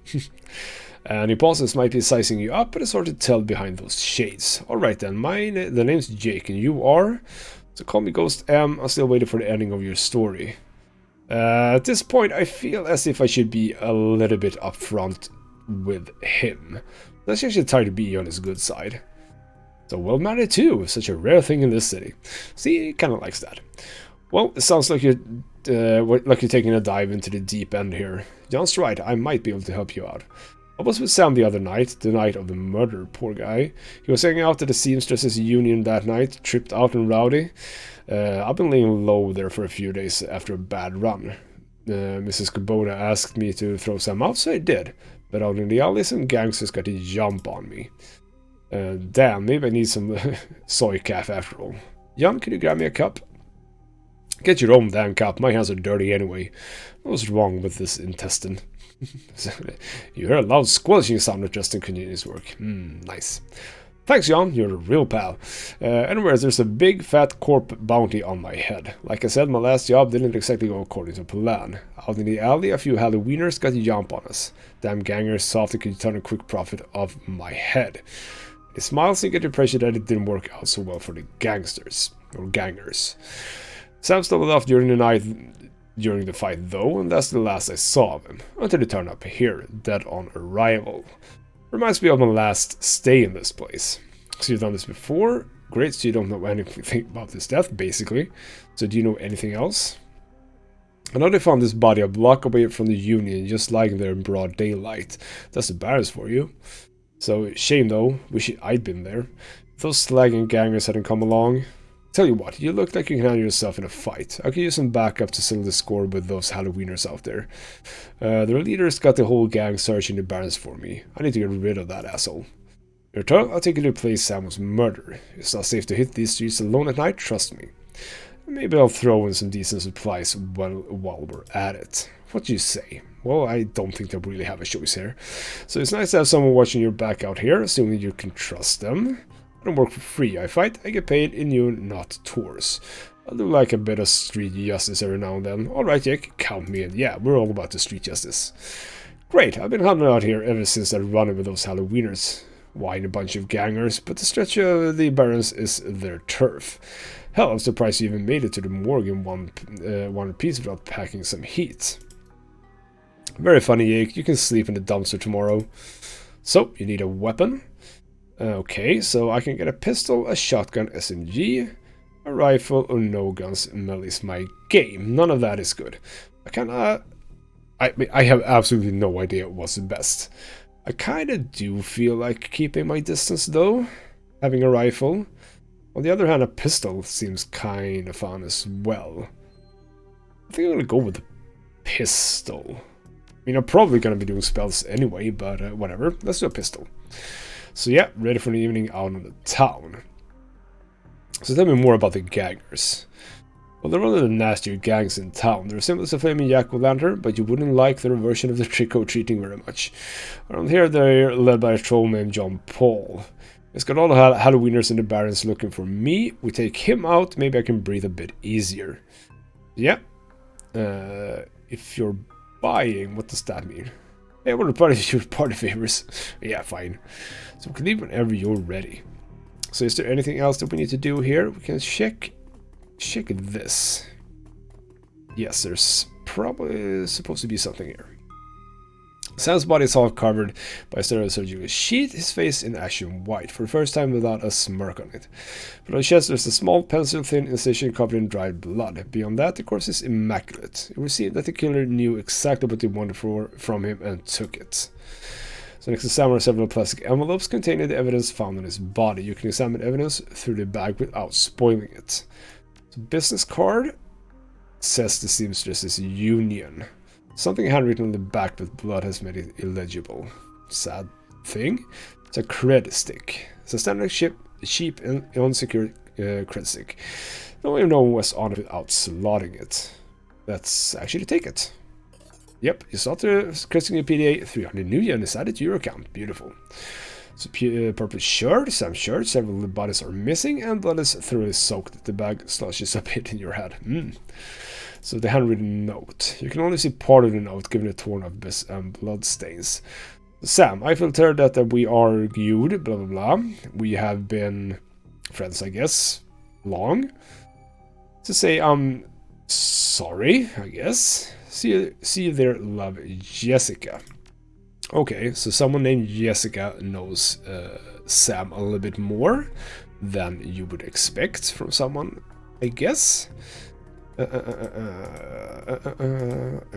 S2: And he pauses, might be sizing you up, but it's hard to tell behind those shades. Alright then, the name's Jake, and you are? So call me Ghost M, I'm still waiting for the ending of your story. At this point, I feel as if I should be a little bit upfront with him. That's actually tired to be on his good side. So well married too, such a rare thing in this city. See, he kind of likes that. Well, it sounds like you're taking a dive into the deep end here. John's right, I might be able to help you out. I was with Sam the other night, the night of the murder, poor guy. He was hanging out at the Seamstresses Union that night, tripped out and rowdy. I've been laying low there for a few days after a bad run. Mrs. Kubota asked me to throw Sam out, so I did. But out in the alley, some gangsters got to jump on me. Damn, maybe I need some soy calf after all. Jan, can you grab me a cup? Get your own damn cup, my hands are dirty anyway. What's wrong with this intestine? You heard a loud squelching sound that Justin continues work. Nice. Thanks, Jan, you're a real pal. Anyways, there's a big fat corp bounty on my head. Like I said, my last job didn't exactly go according to plan. Out in the alley, a few Halloweeners got to jump on us. Damn gangers soft could turn a quick profit of my head. He smiles and get the impression that it didn't work out so well for the gangsters. Or gangers. Sam stumbled off during the fight though, and that's the last I saw of him, until he turned up here, dead on arrival. Reminds me of my last stay in this place. So you've done this before? Great, so you don't know anything about his death, basically. So do you know anything else? I know they found this body a block away from the Union, just lying there in broad daylight. That's the barrels for you. So, shame though, wish I'd been there. If those slagging gangers hadn't come along. Tell you what, you look like you can handle yourself in a fight. I could use some backup to settle the score with those Halloweeners out there. Their leaders got the whole gang searching the barrens for me. I need to get rid of that asshole. Your turn, I'll take you to a place Sam was murdered. It's not safe to hit these streets alone at night, trust me. Maybe I'll throw in some decent supplies while we're at it. What do you say? Well, I don't think they really have a choice here. So it's nice to have someone watching your back out here, assuming you can trust them. I don't work for free, I fight, I get paid in you, not tours. I'll do like a bit of street justice every now and then. Alright, Jake, count me in. Yeah, we're all about the street justice. Great, I've been hunting out here ever since that run with those Halloweeners. Wine a bunch of gangers, but the stretch of the barrens is their turf. Hell, I'm surprised you even made it to the morgue in one piece without packing some heat. Very funny, Jake. You can sleep in the dumpster tomorrow. So, you need a weapon? Okay, so I can get a pistol, a shotgun, SMG, a rifle, or no guns. Melee's my game. None of that is good. I I have absolutely no idea what's the best. I kind of do feel like keeping my distance though, having a rifle. On the other hand, a pistol seems kind of fun as well. I think I'm gonna go with the pistol. I mean, I'm probably gonna be doing spells anyway, but whatever. Let's do a pistol. So yeah, ready for an evening out in the town. So tell me more about the gangers. Well, they're one of the nastier gangs in town. They're similar to Flaming Jack-o'-lantern, but you wouldn't like their version of the trick-or-treating very much. Around here, they're led by a troll named John Paul. He's got all the Halloweeners in the barrens looking for me. We take him out, maybe I can breathe a bit easier. Yeah. If you're buying, what does that mean? Yeah, well, party favors. Yeah, fine. So we can leave whenever you're ready. So is there anything else that we need to do here? We can check this. Yes, there's probably supposed to be something here. Sam's body is all covered by a stereosurgical sheet, his face in ashen white, for the first time without a smirk on it. Below his chest there's a small pencil-thin incision covered in dried blood. Beyond that, the corpse is immaculate. It would seem that the killer knew exactly what they wanted from him and took it. So next to Sam are several plastic envelopes containing the evidence found on his body. You can examine evidence through the bag without spoiling it. So business card says the seamstress's union. Something handwritten on the back with blood has made it illegible. Sad thing. It's a credit stick. It's a standard cheap and unsecure credit stick. No way no one was on it without slotting it. Let's actually take it. Yep, you slot the credit stick in PDA, 300 new yen is added to your account. Beautiful. So purple shirt, Sam's shirt, several of the bodies are missing, and blood is thoroughly soaked. The bag sloshes a bit in your head. So the handwritten note. You can only see part of the note given the torn of blood stains. Sam, I feel terrible that we argued, blah blah blah. We have been friends, I guess, long. To say I'm sorry, I guess. See you there, love, Jessica. Okay, so someone named Jessica knows Sam a little bit more than you would expect from someone, I guess. And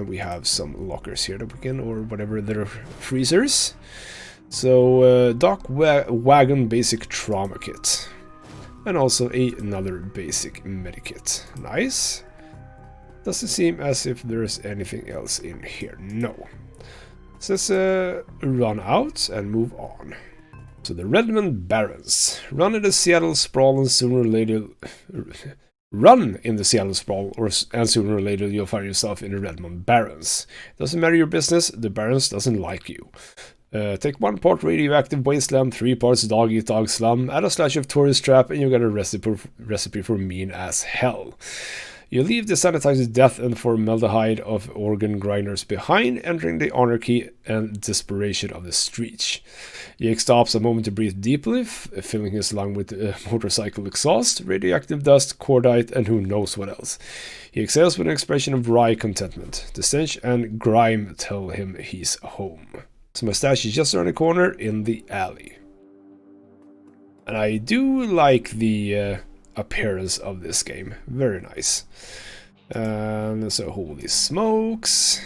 S2: we have some lockers here that we can, or whatever, they're freezers. So dock wagon basic trauma kit, and also another basic medikit. Nice. Doesn't seem as if there's anything else in here. No. It says run out and move on. So the Redmond Barrens. Run in the Seattle Sprawl and sooner or later... Run in the Seattle Sprawl, and sooner or later you'll find yourself in the Redmond Barrens. Doesn't matter your business, the Barrens doesn't like you. Take 1 part radioactive wasteland, 3 parts dog-eat-dog slum, add a slash of tourist trap, and you get a recipe for mean as hell. You leave the sanitized death and formaldehyde of organ grinders behind, entering the anarchy and desperation of the streets. Jake stops a moment to breathe deeply, filling his lung with motorcycle exhaust, radioactive dust, cordite, and who knows what else. He exhales with an expression of wry contentment. The stench and grime tell him he's home. So my stash is just around the corner in the alley. And I do like the appearance of this game. Very nice. So holy smokes.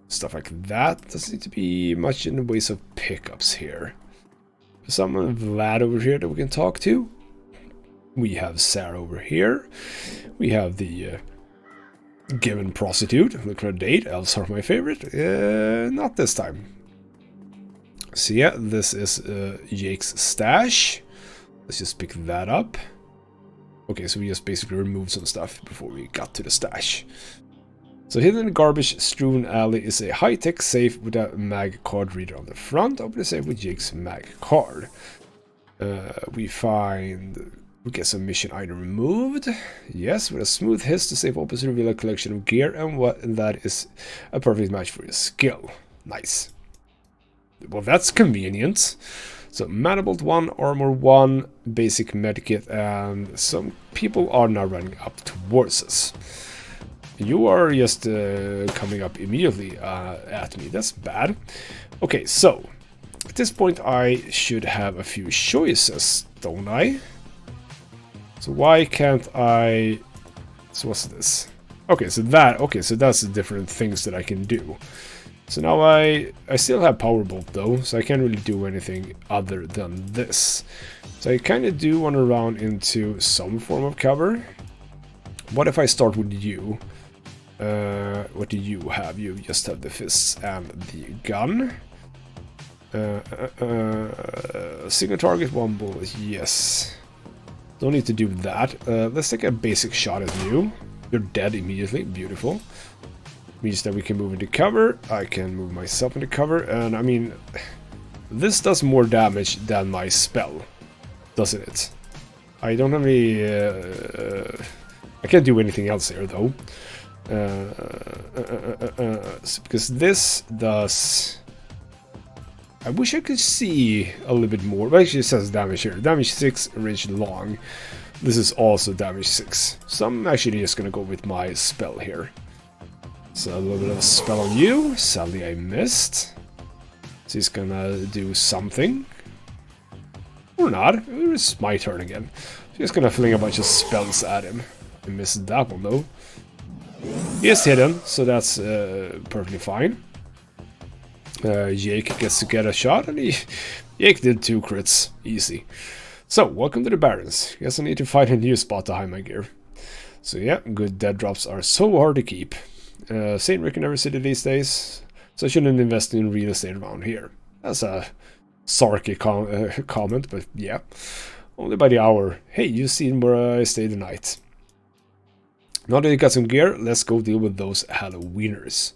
S2: Stuff like that. Doesn't seem to be much in the ways of pickups here. There's someone Vlad over here that we can talk to. We have Sarah over here. We have the given prostitute. Look at her date. Elves are my favorite. Not this time. So yeah, this is Jake's stash. Let's just pick that up. Okay, so we just basically removed some stuff before we got to the stash. So hidden in the garbage-strewn alley is a high-tech safe with a mag card reader on the front. Open the safe with Jake's mag card. We get some mission item removed. Yes, with a smooth hiss, the safe opens to reveal a collection of gear, and that is a perfect match for your skill. Nice. Well, that's convenient. So, Mandible 1, Armor 1, Basic Medikit, and some people are now running up towards us. You are just coming up immediately at me. That's bad. Okay, so, at this point I should have a few choices, don't I? So why can't I... So what's this?
S1: Okay, so that's the different things that I can do. So now I still have Powerbolt though, so I can't really do anything other than this. So I kind of do want to run into some form of cover. What if I start with you? What do you have? You just have the fists and the gun. Single target, one bullet, yes. Don't need to do that. Let's take a basic shot at you. You're dead immediately, beautiful. Means that we can move into cover. I can move myself into cover, and I mean, this does more damage than my spell, doesn't it? I don't have any. I can't do anything else here though, because this does. I wish I could see a little bit more. Well, actually, it says damage here. Damage 6, range long. This is also damage 6. So I'm actually just gonna go with my spell here. So a little bit of a spell on you. Sadly, I missed. So he's gonna do something. Or not. It's my turn again. Just gonna fling a bunch of spells at him. I missed that one though. He is hidden, so that's perfectly fine. Jake gets to get a shot, and Jake did 2 crits. Easy. So, welcome to the Barrens. Guess I need to find a new spot to hide my gear. So yeah, good dead drops are so hard to keep. St. Rick in every city these days, so I shouldn't invest in real estate around here. That's a sarky comment, but yeah. Only by the hour. Hey, you seen where I stay the night? Now that you got some gear, let's go deal with those Halloweeners.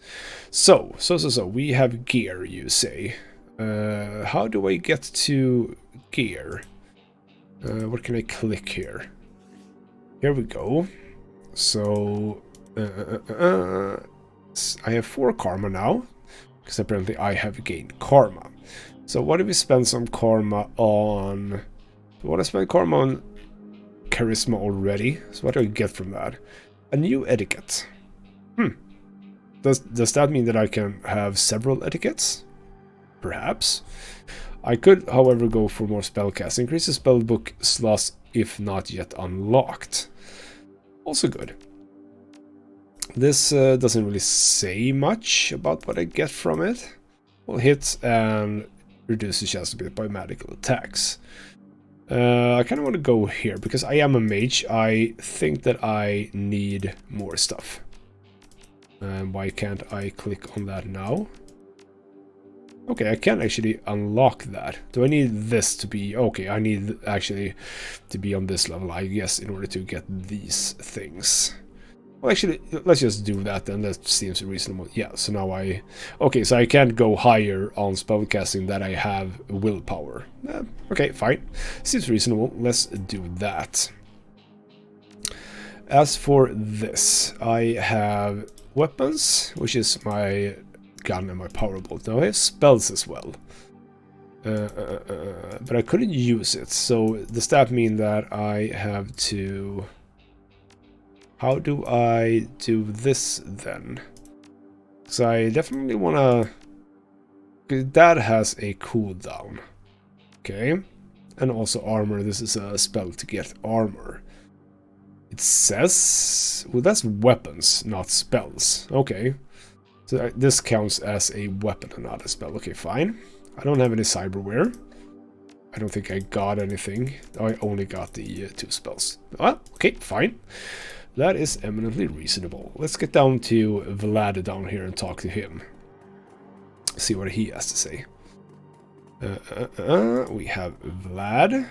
S1: So, we have gear, you say. How do I get to gear? What can I click here? Here we go. So, I have 4 karma now, because apparently I have gained karma. So what if we spend some karma on... I want to spend karma on charisma already. So what do I get from that? A new etiquette. Does that mean that I can have several etiquettes? Perhaps. I could, however, go for more spellcast. Increases spellbook slots if not yet unlocked. Also good. This doesn't really say much about what I get from it. Well, hit and reduce the chance to be hit by magical attacks. I kind of want to go here because I am a mage. I think that I need more stuff. Why can't I click on that now? Okay, I can actually unlock that. Do I need this to be... Okay, I need actually to be on this level, I guess, in order to get these things. Well, actually, let's just do that then. That seems reasonable. Yeah, so now I... Okay, so I can't go higher on spellcasting than I have willpower. Okay, fine. Seems reasonable. Let's do that. As for this, I have weapons, which is my gun and my powerbolt. Now I have spells as well. But I couldn't use it, so does that mean that I have to... How do I do this then? So I definitely want to... That has a cooldown. Okay. And also armor. This is a spell to get armor. It says... Well, that's weapons, not spells. Okay. So this counts as a weapon and not a spell. Okay, fine. I don't have any cyberware. I don't think I got anything. I only got the 2 spells. Ah, okay, fine. That is eminently reasonable. Let's get down to Vlad down here and talk to him. See what he has to say. We have Vlad.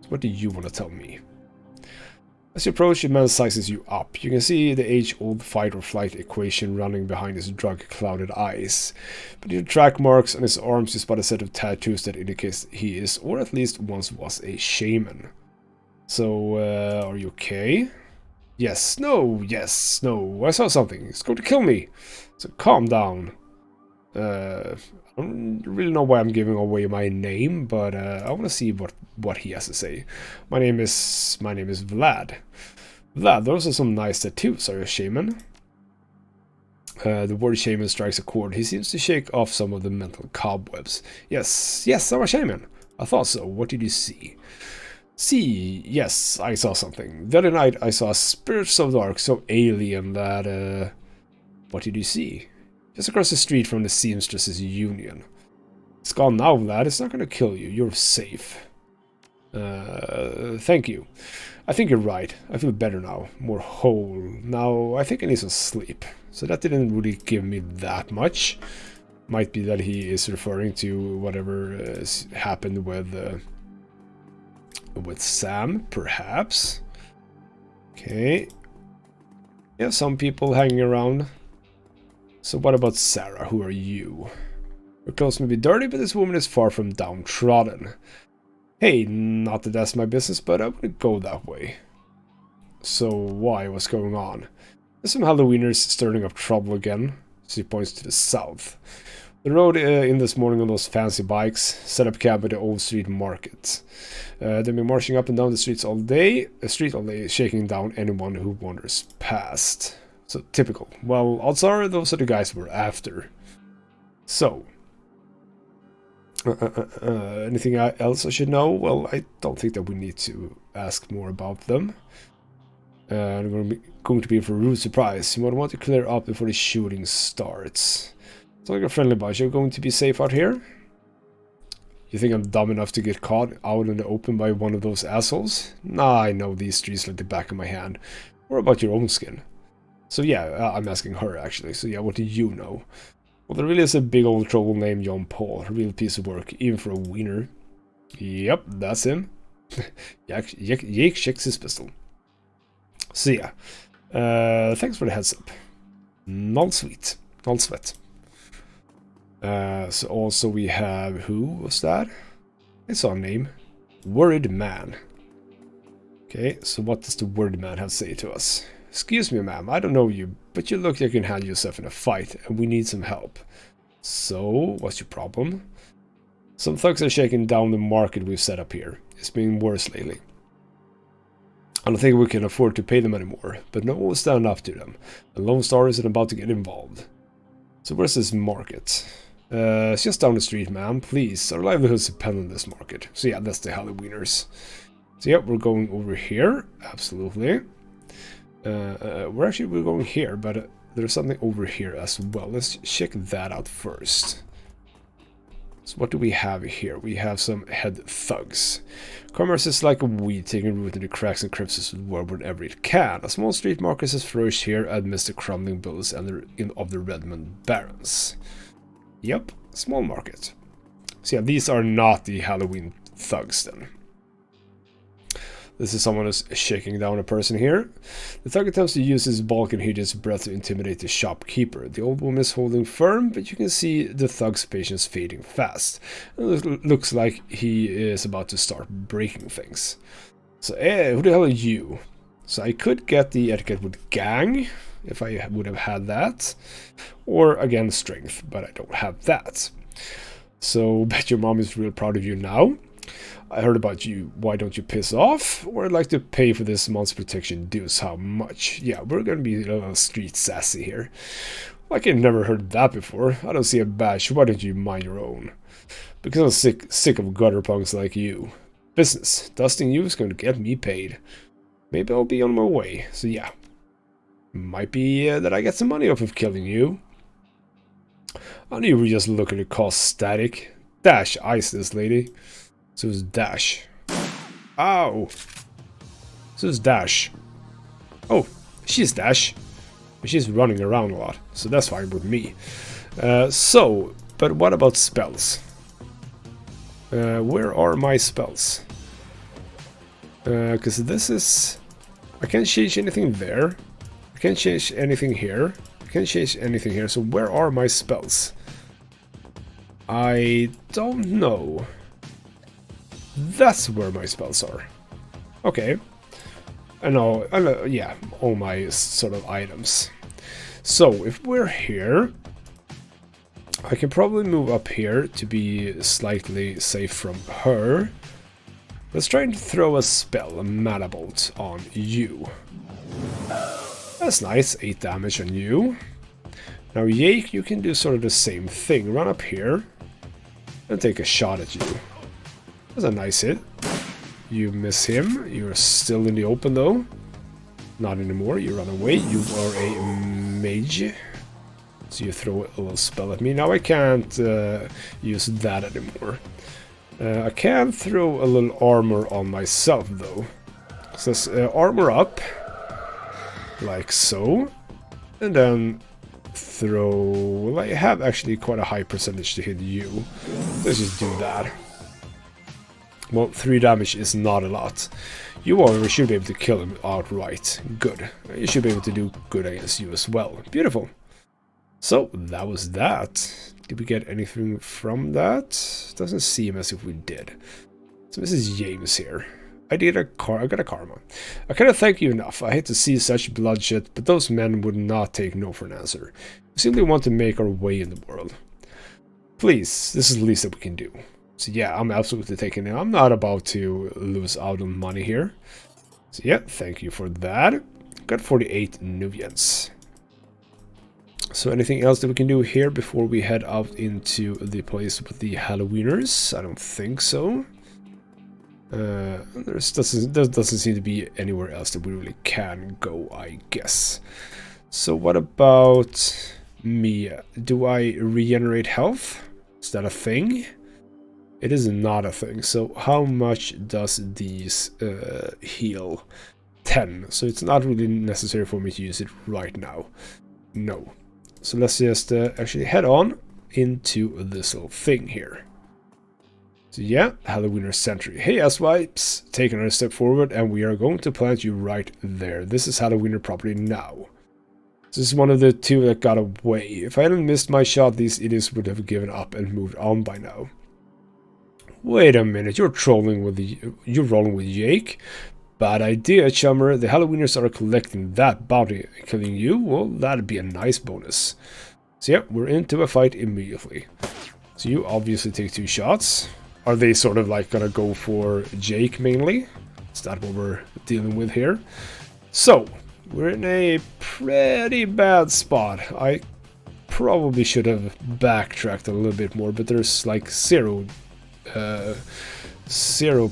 S1: So what do you want to tell me? As you approach, the man sizes you up. You can see the age-old fight or flight equation running behind his drug-clouded eyes. But in the track marks on his arms, you spot a set of tattoos that indicates he is, or at least once was, a shaman. So, are you okay? Yes, no, yes, no, I saw something. It's going to kill me. So calm down. I don't really know why I'm giving away my name, but I want to see what he has to say. My name is Vlad. Vlad, those are some nice tattoos. Are you a shaman? The word shaman strikes a chord. He seems to shake off some of the mental cobwebs. Yes, I'm a shaman. I thought so. What did you see?
S2: See, yes, I saw something. The other night I saw spirits so dark, so alien that, what did you see? Just across the street from the Seamstresses Union. It's gone now, lad. It's not gonna kill you. You're safe. Thank you. I think you're right. I feel better now. More whole. Now, I think I need some sleep. So that didn't really give me that much. Might be that he is referring to whatever happened with Sam, perhaps. Okay. Yeah, some people hanging around. So what about Sarah? Who are you? Her clothes may be dirty, but this woman is far from downtrodden. Hey, not that that's my business, but I wouldn't go that way. So why? What's going on? There's some Halloweeners stirring up trouble again. She points to the south. They rode in this morning on those fancy bikes, set up camp at the old street market. They've been marching up and down the streets all day, shaking down anyone who wanders past. So, typical. Well, odds are those are the guys we're after. So, anything else I should know? Well, I don't think that we need to ask more about them. I'm going to be for a rude surprise. You might want to clear up before the shooting starts. It's like a friendly bunch. You're going to be safe out here? You think I'm dumb enough to get caught out in the open by one of those assholes? Nah, I know these streets like the back of my hand. What about your own skin? So yeah, I'm asking her actually. So yeah, what do you know? Well, there really is a big old troll named John Paul. A real piece of work, even for a wiener. Yep, that's him. Jake checks his pistol. So yeah, thanks for the heads up. Not sweet, not sweat. So also we have, who was that? I saw a name. Worried Man. Okay, so what does the Worried Man have to say to us? Excuse me, ma'am, I don't know you, but you look like you can handle yourself in a fight, and we need some help. So, what's your problem? Some thugs are shaking down the market we've set up here. It's been worse lately. I don't think we can afford to pay them anymore, but no one will stand up to them. And Lone Star isn't about to get involved. So where's this market? It's just down the street, ma'am. Please, our livelihoods depend on this market. So yeah, that's the Halloweeners. So yeah, we're going over here. Absolutely. We're going here, but there's something over here as well. Let's check that out first. So what do we have here? We have some head thugs. Commerce is like a weed taking root in the cracks and crevices of the world wherever it can. A small street market has flourished here amidst the crumbling buildings of the Redmond Barons. Yep, small market. So yeah, these are not the Halloween thugs then. This is someone who's shaking down a person here. The thug attempts to use his bulk and hideous breath to intimidate the shopkeeper. The old woman is holding firm, but you can see the thug's patience fading fast. It looks like he is about to start breaking things. So, who the hell are you? So I could get the etiquette with gang, if I would have had that. Or, again, strength, but I don't have that. So, bet your mom is real proud of you now. I heard about you. Why don't you piss off? Or I'd like to pay for this month's protection dues. How much? Yeah, we're gonna be a little street sassy here. Like I've never heard that before. I don't see a badge. Why don't you mind your own? Because I'm sick of gutter punks like you. Business. Dusting you is going to get me paid. Maybe I'll be on my way. So yeah. Might be that I get some money off of killing you. I knew you were just looking to cause static. Dash ice this lady. So it's Dash. Ow! So it's Dash. Oh, she's Dash. But she's running around a lot. So that's fine with me. But what about spells? Where are my spells? Because this is... I can't change anything there. I can't change anything here. I can't change anything here. So where are my spells? I don't know. That's where my spells are. Okay. I know, yeah, all my sort of items. So, if we're here, I can probably move up here to be slightly safe from her. Let's try and throw a spell, a mana bolt, on you. That's nice, 8 damage on you. Now, Yake, you can do sort of the same thing. Run up here and take a shot at you. That's a nice hit. You miss him. You're still in the open though. Not anymore. You run away. You are a mage. So you throw a little spell at me. Now I can't use that anymore. I can throw a little armor on myself though. It says armor up. Like so. And then throw... Well, I have actually quite a high percentage to hit you. Let's just do that. Well, 3 damage is not a lot. You already should be able to kill him outright. Good. You should be able to do good against you as well. Beautiful. So, that was that. Did we get anything from that? Doesn't seem as if we did. So Mrs. James here. I got a karma. I cannot thank you enough. I hate to see such bloodshed, but those men would not take no for an answer. We simply want to make our way in the world. Please, this is the least that we can do. So yeah, I'm absolutely taking it. I'm not about to lose out on money here. So yeah, thank you for that. Got 48 Nuvians. So anything else that we can do here before we head out into the place with the Halloweeners? I don't think so. There doesn't seem to be anywhere else that we really can go, I guess. So what about me? Do I regenerate health? Is that a thing? It is not a thing. So how much does these heal? 10. So it's not really necessary for me to use it right now. No. So let's just actually head on into this little thing here. So yeah, Halloweener Sentry. Hey Asswipes, take another step forward and we are going to plant you right there. This is Halloweener property now. This is one of the 2 that got away. If I hadn't missed my shot, these idiots would have given up and moved on by now. Wait a minute, you're rolling with Jake? Bad idea, chummer. The Halloweeners are collecting that bounty. Killing you? Well, that'd be a nice bonus. So yeah, we're into a fight immediately. So you obviously take 2 shots. Are they sort of like gonna go for Jake mainly? Is that what we're dealing with here? So, we're in a pretty bad spot. I probably should have backtracked a little bit more, but there's like zero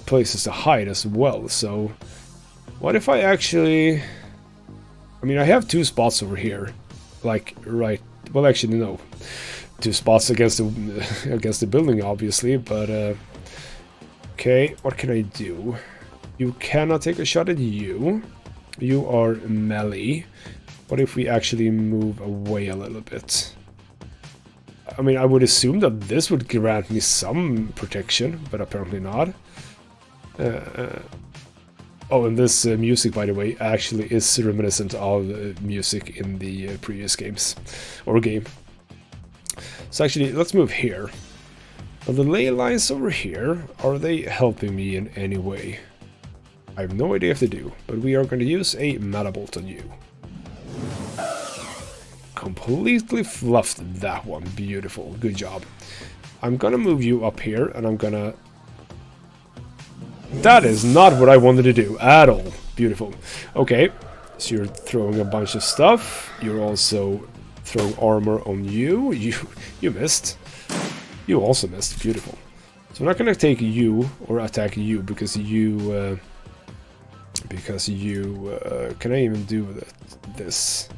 S2: places to hide as well. So, what if I actually... I mean, I have 2 spots over here. Like, right... Well, actually, no. 2 spots against the building, obviously, but okay, what can I do? You cannot take a shot at you. You are melee. What if we actually move away a little bit? I mean, I would assume that this would grant me some protection, but apparently not. Oh, and this music, by the way, actually is reminiscent of music in the previous games, or game. So actually, let's move here. Now the ley lines over here, are they helping me in any way? I have no idea if they do, but we are going to use a Mana Bolt on you. Completely fluffed that one. Beautiful. Good job. I'm gonna move you up here, and I'm gonna... That is not what I wanted to do at all. Beautiful. Okay, so you're throwing a bunch of stuff. You're also... throwing armor on you. You missed. You also missed. Beautiful. So I'm not gonna take you or attack you because you can I even do this?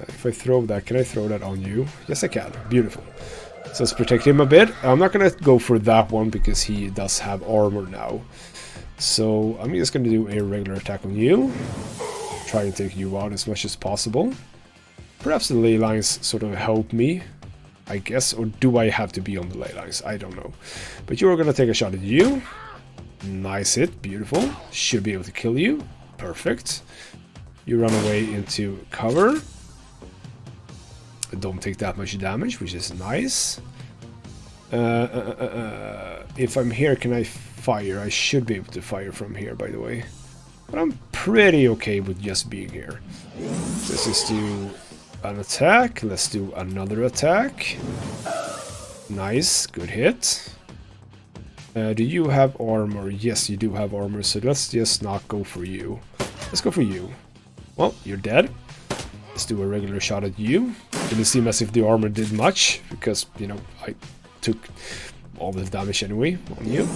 S2: If I throw that, can I throw that on you? Yes, I can. Beautiful. So let's protect him a bit. I'm not gonna go for that one because he does have armor now. So I'm just gonna do a regular attack on you. Try and take you out as much as possible. Perhaps the ley lines sort of help me, I guess, or do I have to be on the ley lines? I don't know. But you're gonna take a shot at you. Nice hit, beautiful. Should be able to kill you. Perfect. You run away into cover. Don't take that much damage, which is nice. If I'm here, can I fire? I should be able to fire from here, by the way. But I'm pretty okay with just being here. Let's just do an attack. Let's do another attack. Nice, good hit. Do you have armor? Yes, you do have armor, so let's just not go for you. Let's go for you. Well, you're dead. Let's do a regular shot at you. Didn't seem as if the armor did much, because, you know, I took all the damage anyway on you.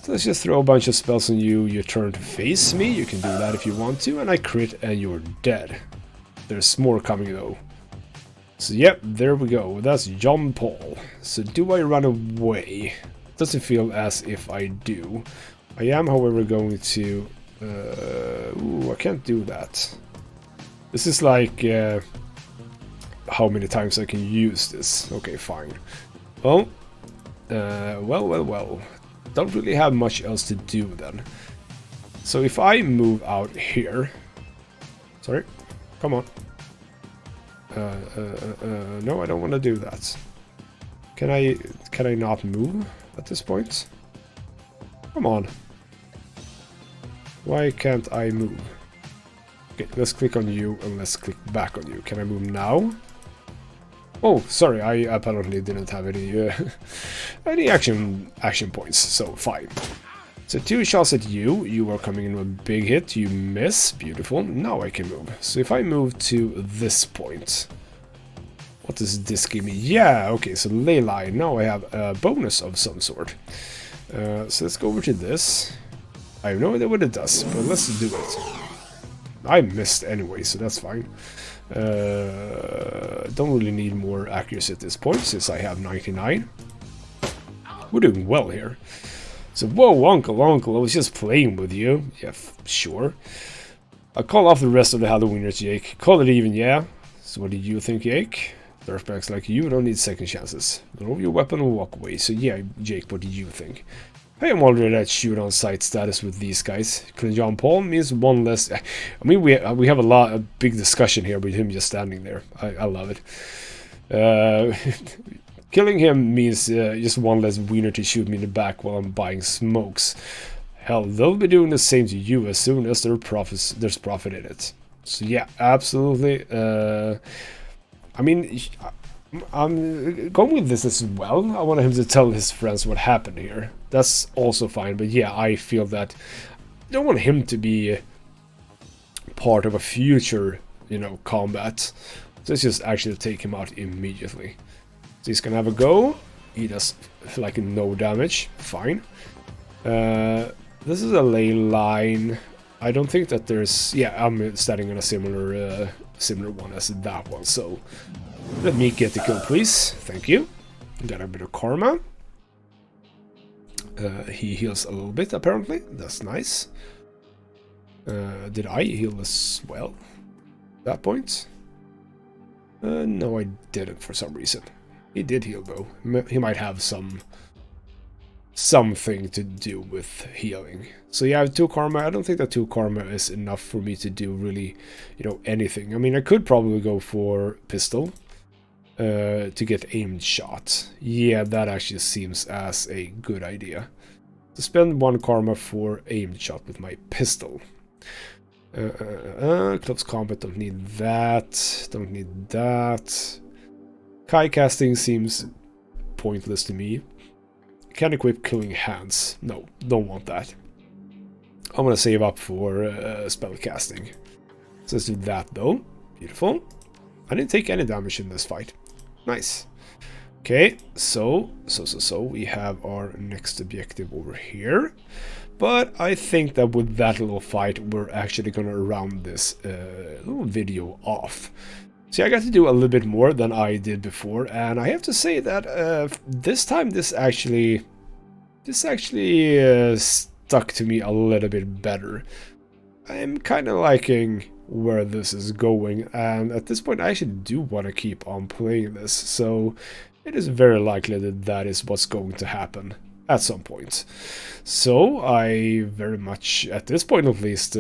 S2: So let's just throw a bunch of spells on you. You turn to face me. You can do that if you want to. And I crit and you're dead. There's more coming though. So yep, there we go. That's John Paul. So do I run away? Doesn't feel as if I do. I am, however, going to... ooh, I can't do that. This is like... how many times I can use this. Okay, fine. Well, well. Don't really have much else to do then. So if I move out here... Sorry, come on. No, I don't want to do that. Can I not move at this point? Come on. Why can't I move? Okay, let's click on you and let's click back on you. Can I move now? Oh, sorry, I apparently didn't have any any action points, so fine. So 2 shots at you. You are coming in with a big hit. You miss. Beautiful. Now I can move. So if I move to this point, what does this give me? Yeah, okay, so ley line. Now I have a bonus of some sort. So let's go over to this. I have no idea what it does, but let's do it. I missed anyway, so that's fine. Don't really need more accuracy at this point, since I have 99. We're doing well here. So, whoa, uncle, I was just playing with you. Yeah, sure. I'll call off the rest of the Halloweeners, Jake. Call it even, yeah? So what do you think, Jake? Dirtbags like you don't need second chances. Throw your weapon and walk away. So yeah, Jake, what do you think? I am already at shoot on sight status with these guys. Killing John Paul means one less... I mean, we have a big discussion here with him just standing there. I love it. Killing him means just one less wiener to shoot me in the back while I'm buying smokes. Hell, they'll be doing the same to you as soon as there's profit in it. So yeah, absolutely. I mean, I'm going with this as well. I want him to tell his friends what happened here. That's also fine, but yeah, I feel that I don't want him to be part of a future, combat. So let's just actually take him out immediately. So he's gonna have a go. He does like no damage. Fine. This is a ley line. I don't think that there's... Yeah, I'm standing on a similar one as that one. So let me get the kill, please. Thank you. Got a bit of karma. He heals a little bit, apparently. That's nice. Did I heal as well? At that point? No, I didn't for some reason. He did heal, though. He might have something to do with healing. So yeah, I have 2 karma. I don't think that 2 karma is enough for me to do really, anything. I mean, I could probably go for pistol to get aimed shot. Yeah, that actually seems as a good idea. To spend 1 karma for aimed shot with my pistol. Close combat, don't need that. Don't need that. Kai casting seems pointless to me. Can't equip killing hands. No, don't want that. I'm gonna save up for spell casting. So let's do that though. Beautiful. I didn't take any damage in this fight. Nice. Okay, so we have our next objective over here. But I think that with that little fight, we're actually gonna round this little video off. See, I got to do a little bit more than I did before, and I have to say that this time this actually stuck to me a little bit better. I'm kind of liking where this is going, and at this point I actually do want to keep on playing this, so it is very likely that that is what's going to happen at some point. So I very much, at this point at least,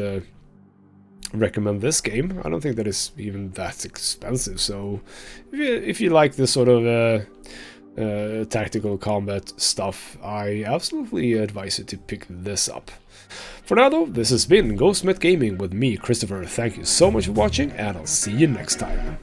S2: recommend this game. I don't think that it's even that expensive, so if you like this sort of tactical combat stuff, I absolutely advise you to pick this up. For now though, this has been Ghostmet Gaming with me, Christopher. Thank you so much for watching, and I'll see you next time.